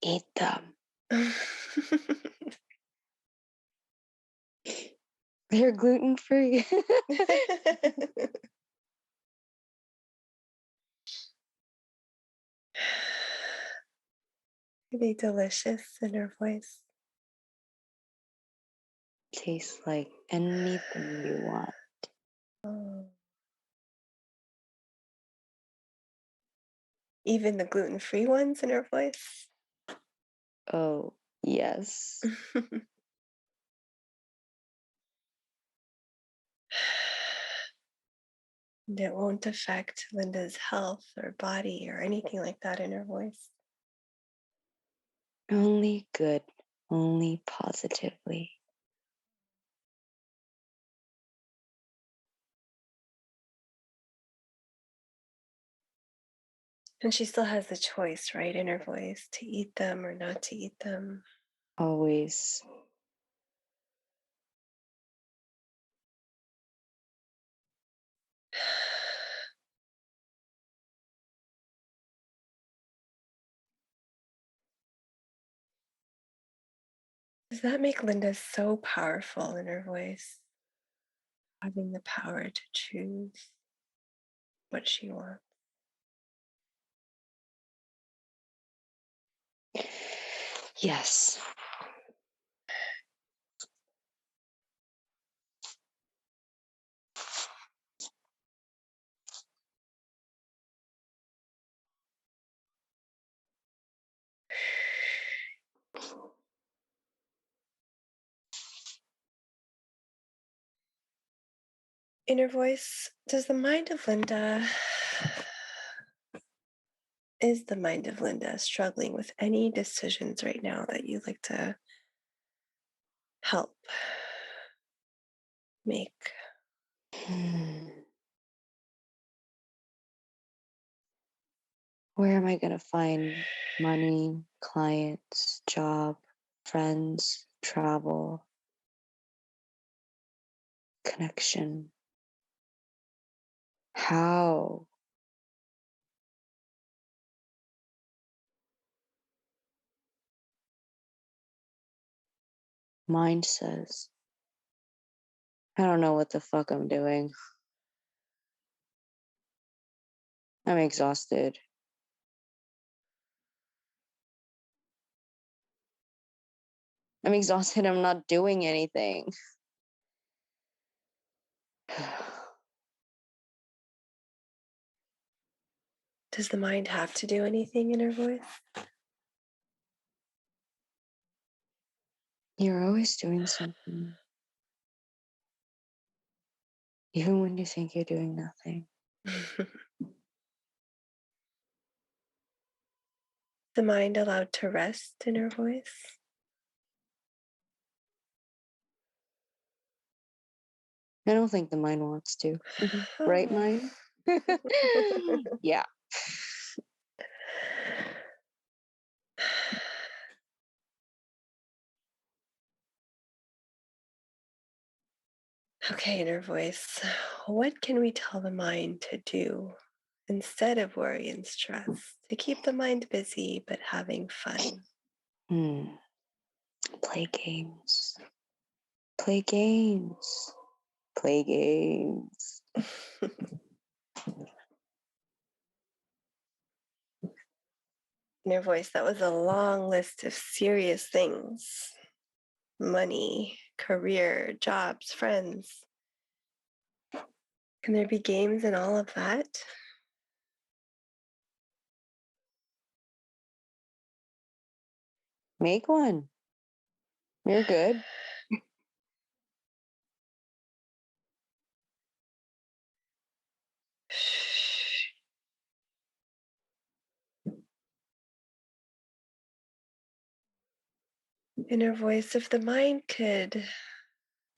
Eat them. They're gluten free. Are they delicious in her voice? Tastes like anything you want. Oh. Even the gluten-free ones in her voice? Oh, yes. And it won't affect Linda's health or body or anything like that in her voice. Only good, only positively. And she still has the choice, right, in her voice to eat them or not to eat them. Always. Does that make Linda so powerful in her voice? Having the power to choose what she wants. Yes. In her voice, does the mind of Linda, is the mind of Linda struggling with any decisions right now that you'd like to help make? Hmm. Where am I going to find money, clients, job, friends, travel, connection? How? Mind says, I don't know what the fuck I'm doing. I'm exhausted. I'm exhausted. I'm not doing anything. Does the mind have to do anything, inner voice? You're always doing something, even when you think you're doing nothing. The mind allowed to rest, inner voice? I don't think the mind wants to. Right, mind? Yeah. Okay, inner voice. What can we tell the mind to do instead of worry and stress to keep the mind busy but having fun? Play games. Play games. Play games. Inner voice, that was a long list of serious things: money, career, jobs, friends. Can there be games in all of that? Make one. You're good. Inner voice, if the mind could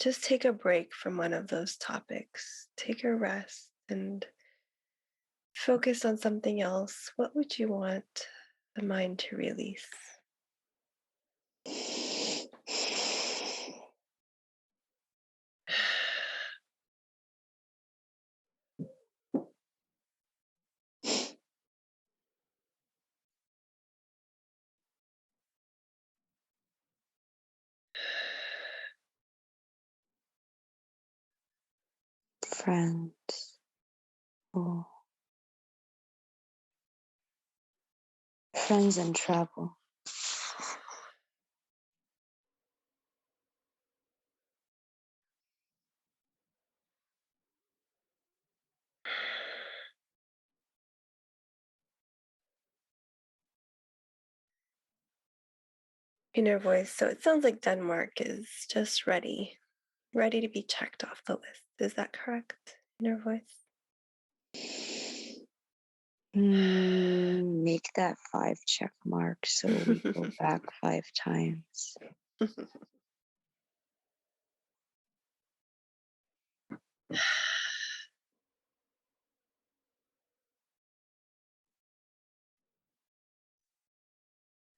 just take a break from one of those topics, take a rest and focus on something else, what would you want the mind to release? Friends. Oh. Friends and travel. Inner voice, so it sounds like Denmark is just ready to be checked off the list. Is that correct, inner voice? Make that 5 check mark so we go back 5 times.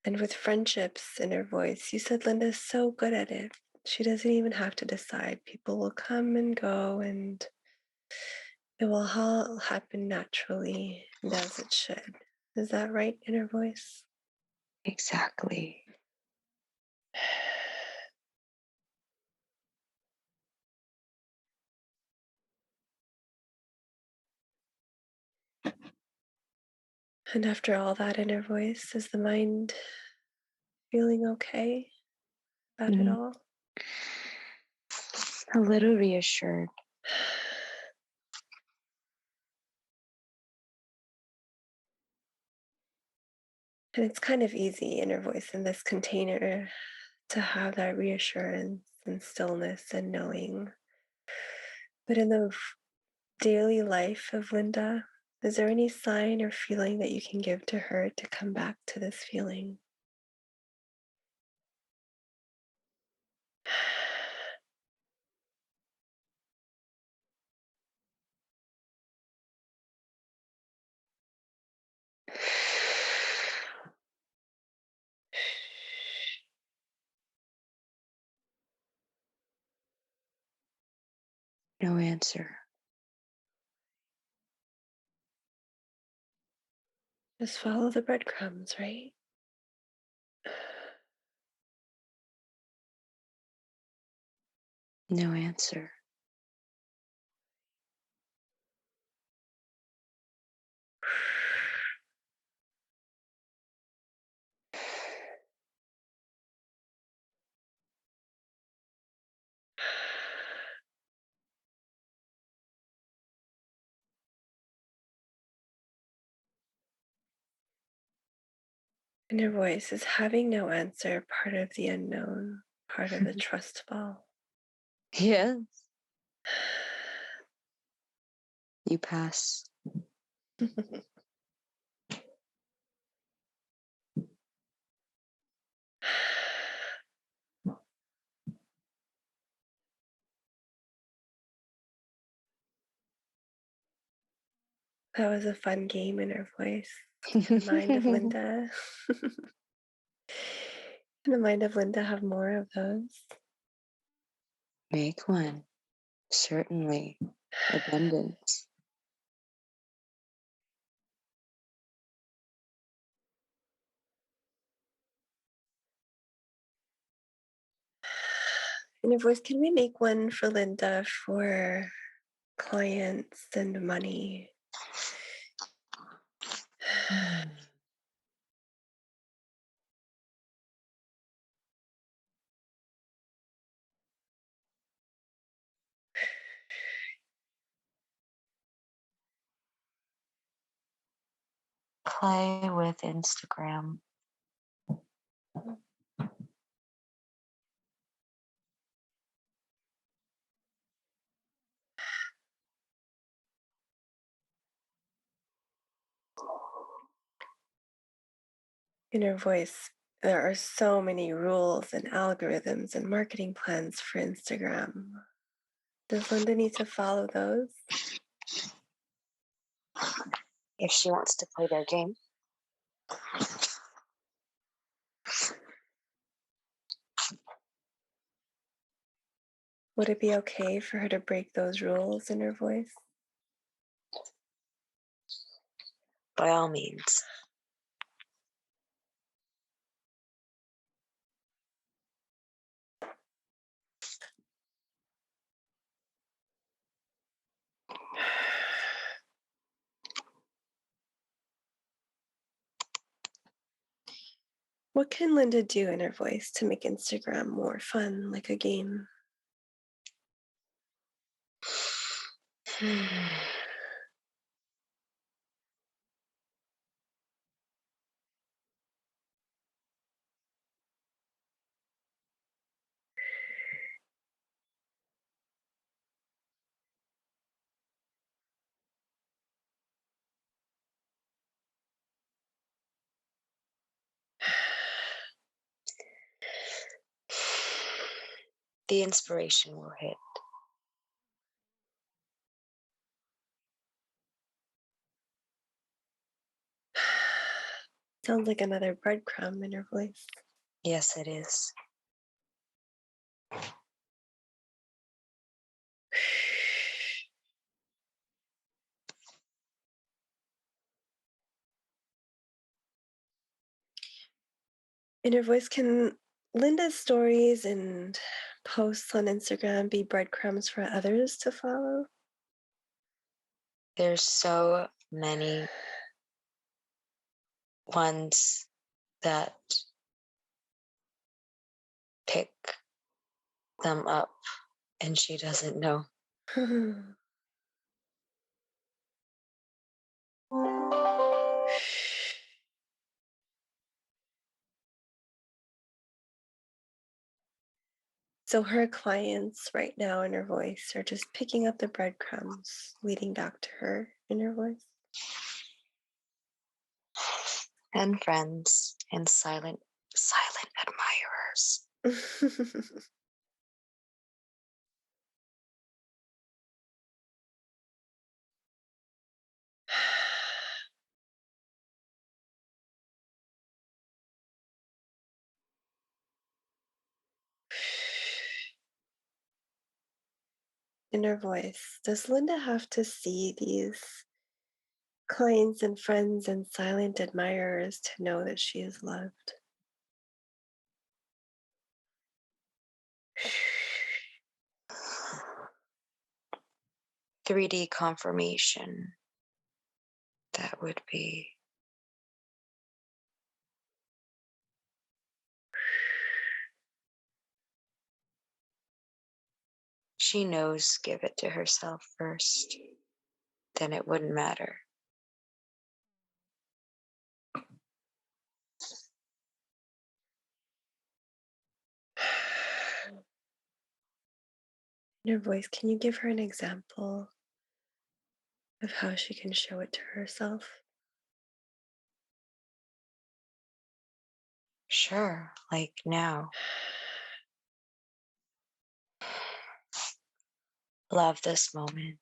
And with friendships, inner voice, you said Linda's so good at it. She doesn't even have to decide. People will come and go, and it will all happen naturally and as it should. Is that right, inner voice? Exactly. And after all that, inner voice, is the mind feeling okay about it all? A little reassured. And it's kind of easy, inner voice, in this container to have that reassurance and stillness and knowing. But in the daily life of Linda, is there any sign or feeling that you can give to her to come back to this feeling? No answer. Just follow the breadcrumbs, right? No answer. Inner voice, is having no answer part of the unknown, part of the trust fall? Yes. You pass. That was a fun game, inner voice. The mind of Linda. Can the mind of Linda have more of those? Make one. Certainly. Abundance. Inner voice, can we make one for Linda for clients and money? Play with Instagram. Inner voice, there are so many rules and algorithms and marketing plans for Instagram. Does Linda need to follow those? If she wants to play their game. Would it be okay for her to break those rules, inner voice? By all means. What can Linda do in her voice to make Instagram more fun, like a game? The inspiration will hit. Sounds like another breadcrumb in her voice. Yes, it is. In her voice, can Linda's stories and posts on Instagram be breadcrumbs for others to follow? There's so many ones that pick them up and she doesn't know. So her clients right now in her voice are just picking up the breadcrumbs, leading back to her in her voice. And friends and silent admirers. inner voice, does Linda have to see these clients and friends and silent admirers to know that she is loved? 3D confirmation. That would be. She knows, give it to herself first. Then it wouldn't matter. Inner voice, can you give her an example of how she can show it to herself? Sure, like now. Love this moment.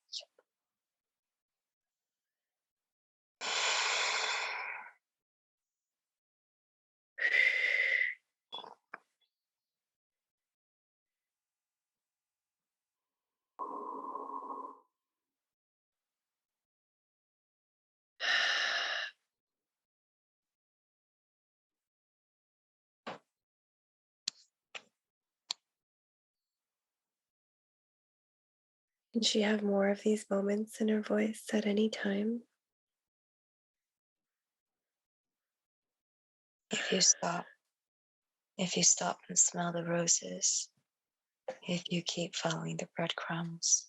Can she have more of these moments in her voice at any time? If you stop, if you stop and smell the roses, if you keep following the breadcrumbs,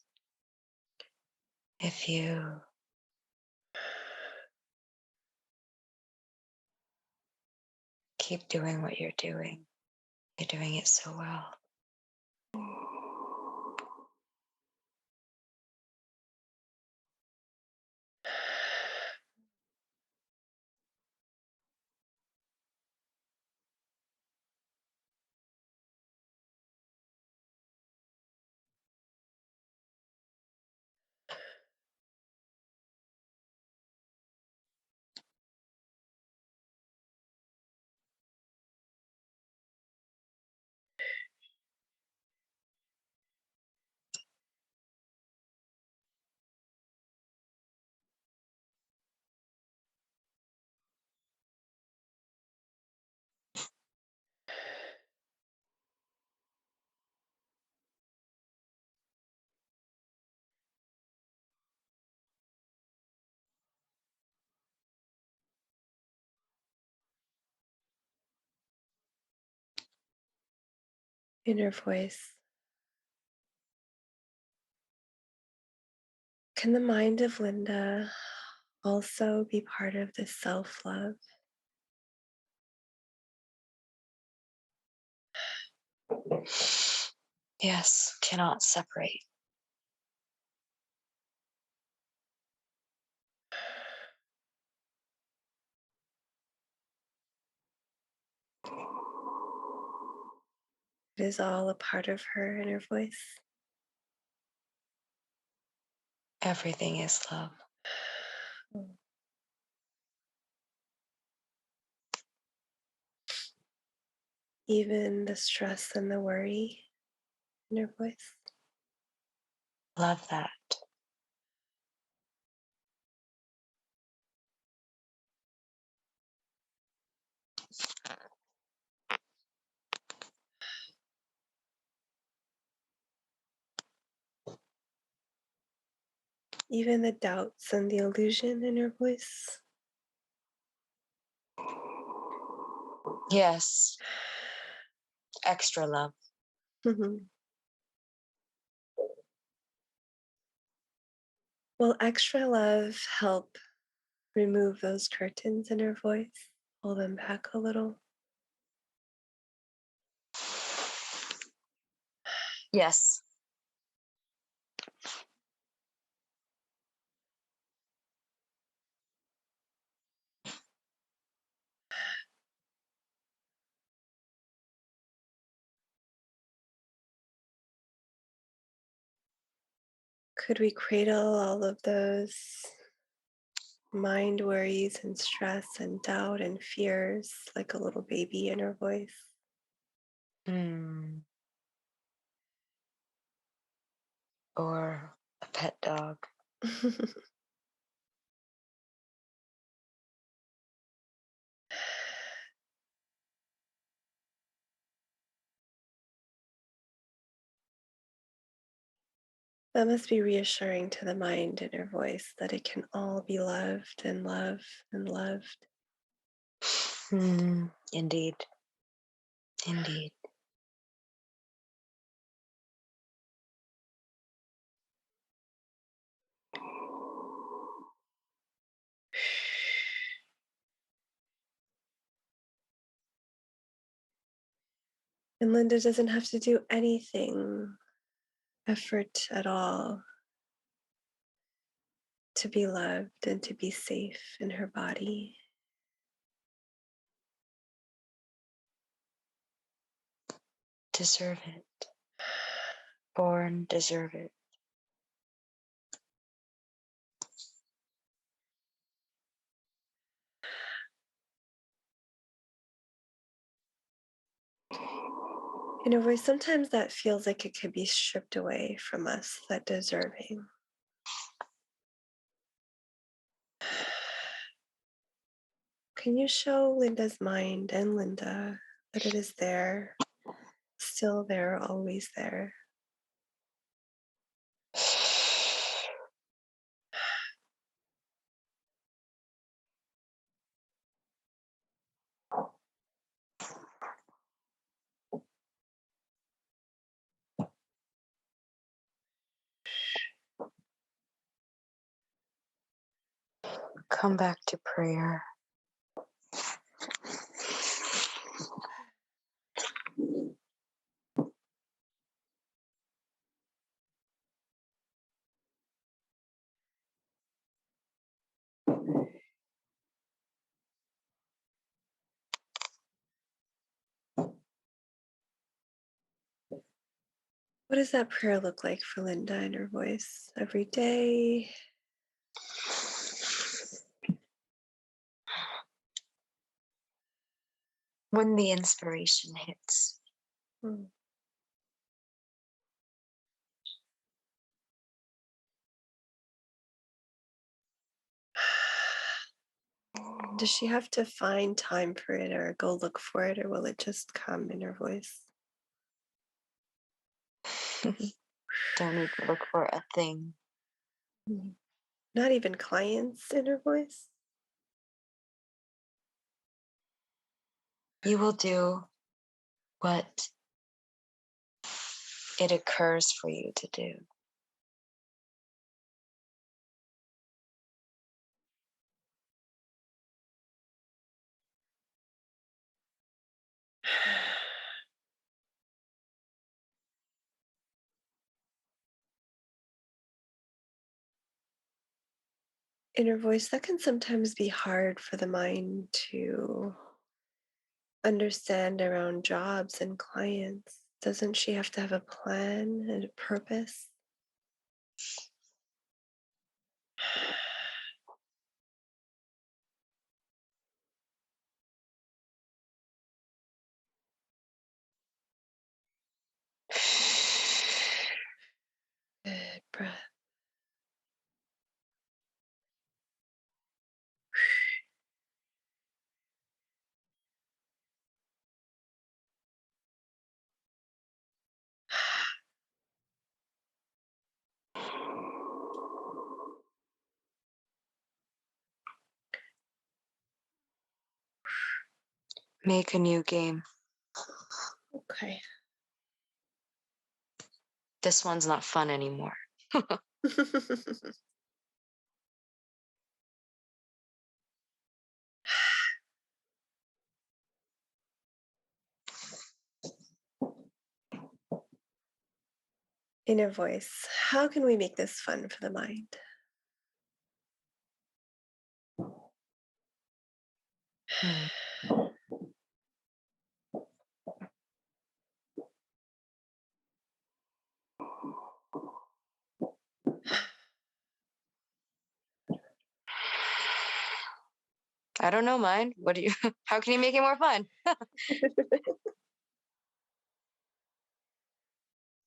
if you keep doing what you're doing it so well. Inner voice. Can the mind of Linda also be part of this self-love? Yes, cannot separate. It is all a part of her inner voice. Everything is love. Even the stress and the worry in her voice. Love that. Even the doubts and the illusion in her voice. Yes, extra love. Will extra love help remove those curtains in her voice? Pull them back a little. Yes. Could we cradle all of those mind worries and stress and doubt and fears like a little baby in her voice? Mm. or a pet dog. That must be reassuring to the mind and your voice that it can all be loved and loved and loved. Indeed. Indeed. And Linda doesn't have to do anything, effort at all, to be loved and to be safe in her body. Deserve it. Born deserve it. In a way, sometimes that feels like it could be stripped away from us, that deserving. Can you show Linda's mind and Linda that it is there, still there, always there? Come back to prayer. What does that prayer look like for Linda and her voice every day? When the inspiration hits. Hmm. Does she have to find time for it or go look for it, or will it just come in her voice? Don't need to look for a thing. Not even clients in her voice? You will do what it occurs for you to do. In her voice, that can sometimes be hard for the mind to understand around jobs and clients. Doesn't she have to have a plan and a purpose? Good breath. Make a new game. Okay. This one's not fun anymore. In her voice, how can we make this fun for the mind? Hmm. I don't know, mine. What do you? How can you make it more fun? Is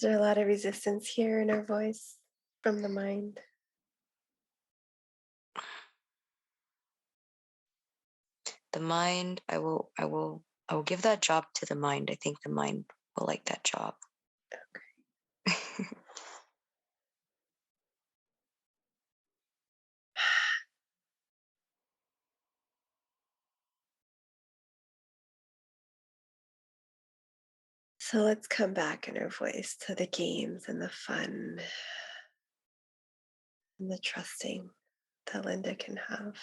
there a lot of resistance here in her voice? from the mind? The mind, I will give that job to the mind. I think the mind will like that job. So let's come back in our voice to the games and the fun and the trusting that Linda can have.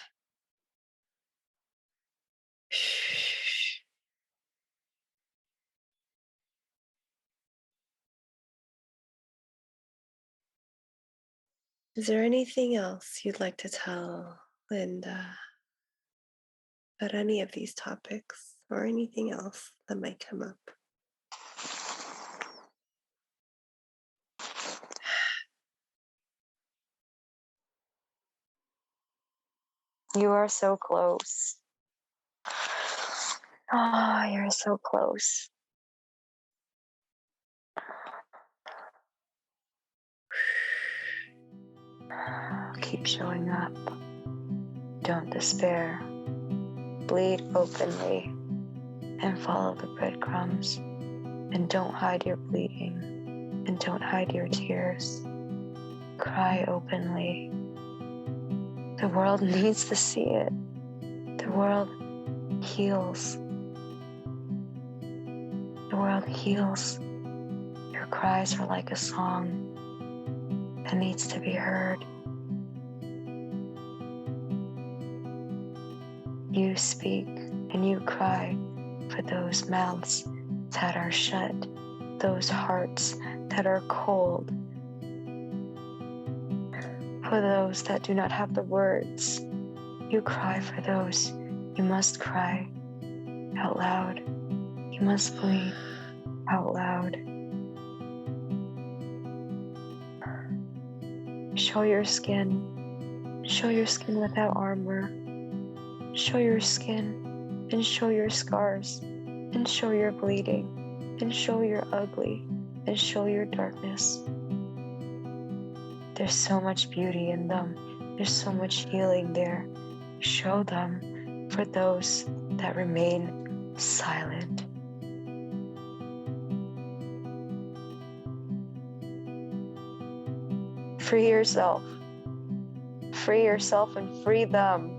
Is there anything else you'd like to tell Linda about any of these topics or anything else that might come up? You are so close. Oh, you're so close. Keep showing up. Don't despair. Bleed openly and follow the breadcrumbs. And don't hide your bleeding. And don't hide your tears. Cry openly. The world needs to see it. The world heals. The world heals. Your cries are like a song that needs to be heard. You speak and you cry for those mouths that are shut, those hearts that are cold, for those that do not have the words. You cry for those. You must cry out loud. You must bleed out loud. Show your skin. Show your skin without armor. Show your skin and show your scars and show your bleeding and show your ugly and show your darkness. There's so much beauty in them. There's so much healing there. Show them for those that remain silent. Free yourself. Free yourself and free them.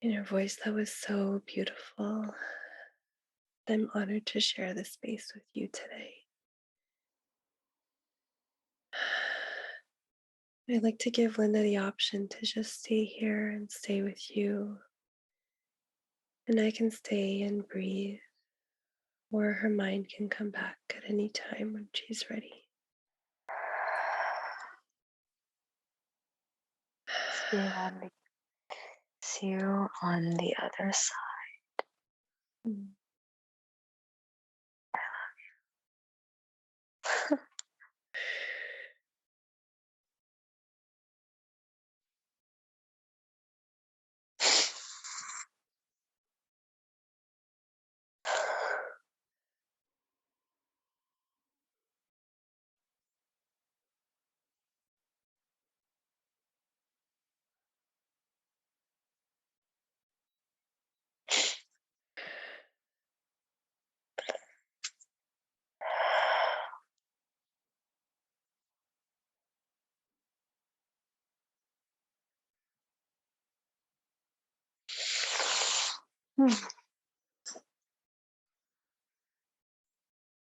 Inner voice, that was so beautiful. I'm honored to share this space with you today. I'd like to give Linda the option to just stay here and stay with you. And I can stay and breathe, or her mind can come back at any time when she's ready. See you on the other side. Mm.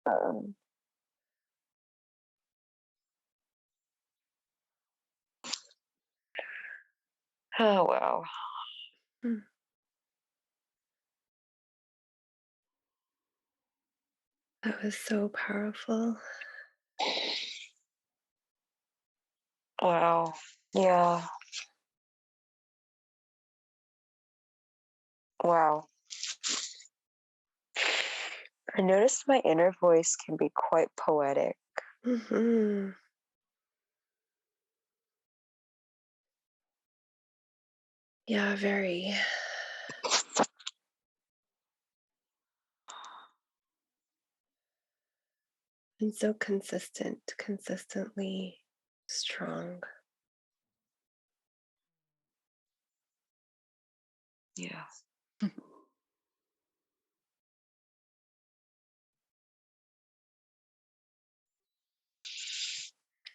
Um, oh, wow. Mm. That was so powerful. Wow. Yeah. Wow. I noticed my inner voice can be quite poetic. Mm-hmm. Yeah, very. And so consistently strong. Yeah.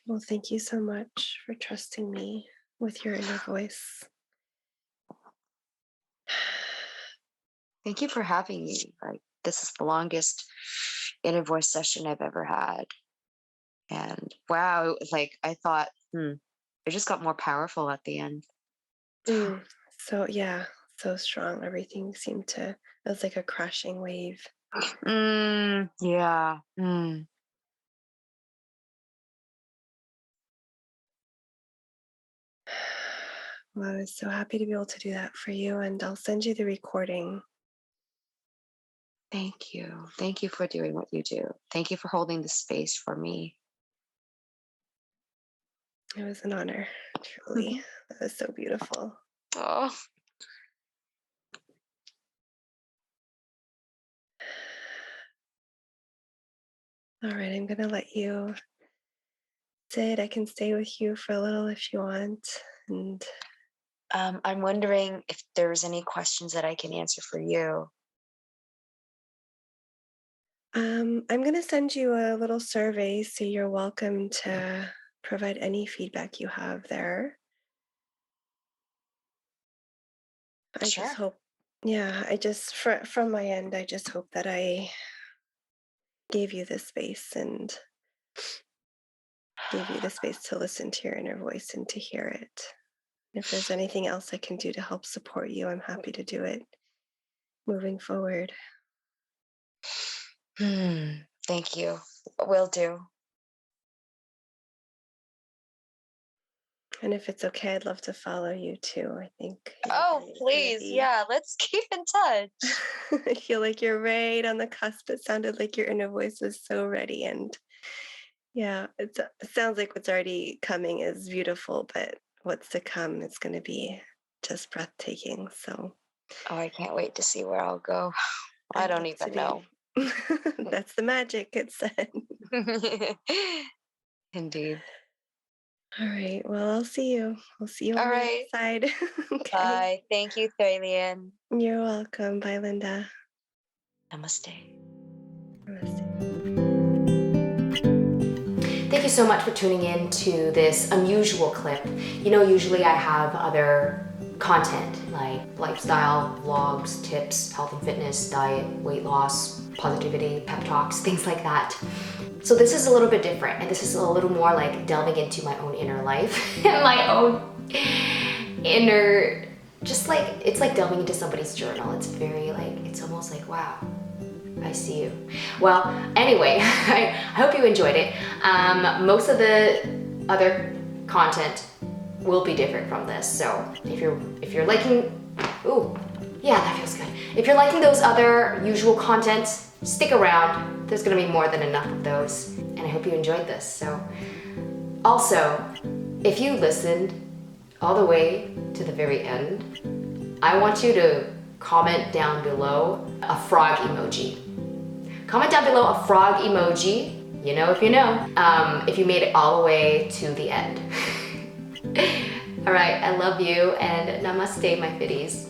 Well, thank you so much for trusting me with your inner voice. Thank you for having me. Like, this is the longest inner voice session I've ever had. And wow, like I thought, it just got more powerful at the end. Mm. So, yeah, so strong. Everything seemed to, it was like a crashing wave. Yeah. Well, I was so happy to be able to do that for you, and I'll send you the recording. Thank you. Thank you for doing what you do. Thank you for holding the space for me. It was an honor, truly. That was so beautiful. Oh. All right, I'm going to let you sit. I can stay with you for a little if you want. And I'm wondering if there's any questions that I can answer for you. I'm going to send you a little survey, so you're welcome to provide any feedback you have there. I just Sure. hope, yeah, from my end, I just hope that I gave you the space and gave you the space to listen to your inner voice and to hear it. And if there's anything else I can do to help support you, I'm happy to do it moving forward. Thank you. Will do. And if it's okay, I'd love to follow you too. I think your Oh, journey is going to please. be. Yeah, let's keep in touch. I feel like you're right on the cusp. It sounded like your inner voice was so ready. And yeah, it sounds like what's already coming is beautiful, but what's to come is going to be just breathtaking. So Oh, I can't wait to see where I'll go. I I'd don't love to even be. know. That's the magic, it said. Indeed. All right. Well, I'll see you. I'll see you All on the other right. side. Okay. Bye. Thank you, Thalian. You're welcome. Bye, Linda. Namaste. Namaste. Thank you so much for tuning in to this unusual clip. You know, usually I have other content like lifestyle, vlogs, tips, health and fitness, diet, weight loss, positivity, pep talks, things like that. So this is a little bit different, and this is a little more like delving into my own inner life and my own inner, just like, it's like delving into somebody's journal. It's very like, it's almost like, wow, I see you. Well, anyway, I hope you enjoyed it. Most of the other content will be different from this. So if you're liking, ooh, yeah, that feels good. If you're liking those other usual contents, stick around. There's gonna be more than enough of those. And I hope you enjoyed this. So also, if you listened all the way to the very end, I want you to comment down below a frog emoji. Comment down below a frog emoji, you know if you know, if you made it all the way to the end. All right, I love you, and namaste, my fitties.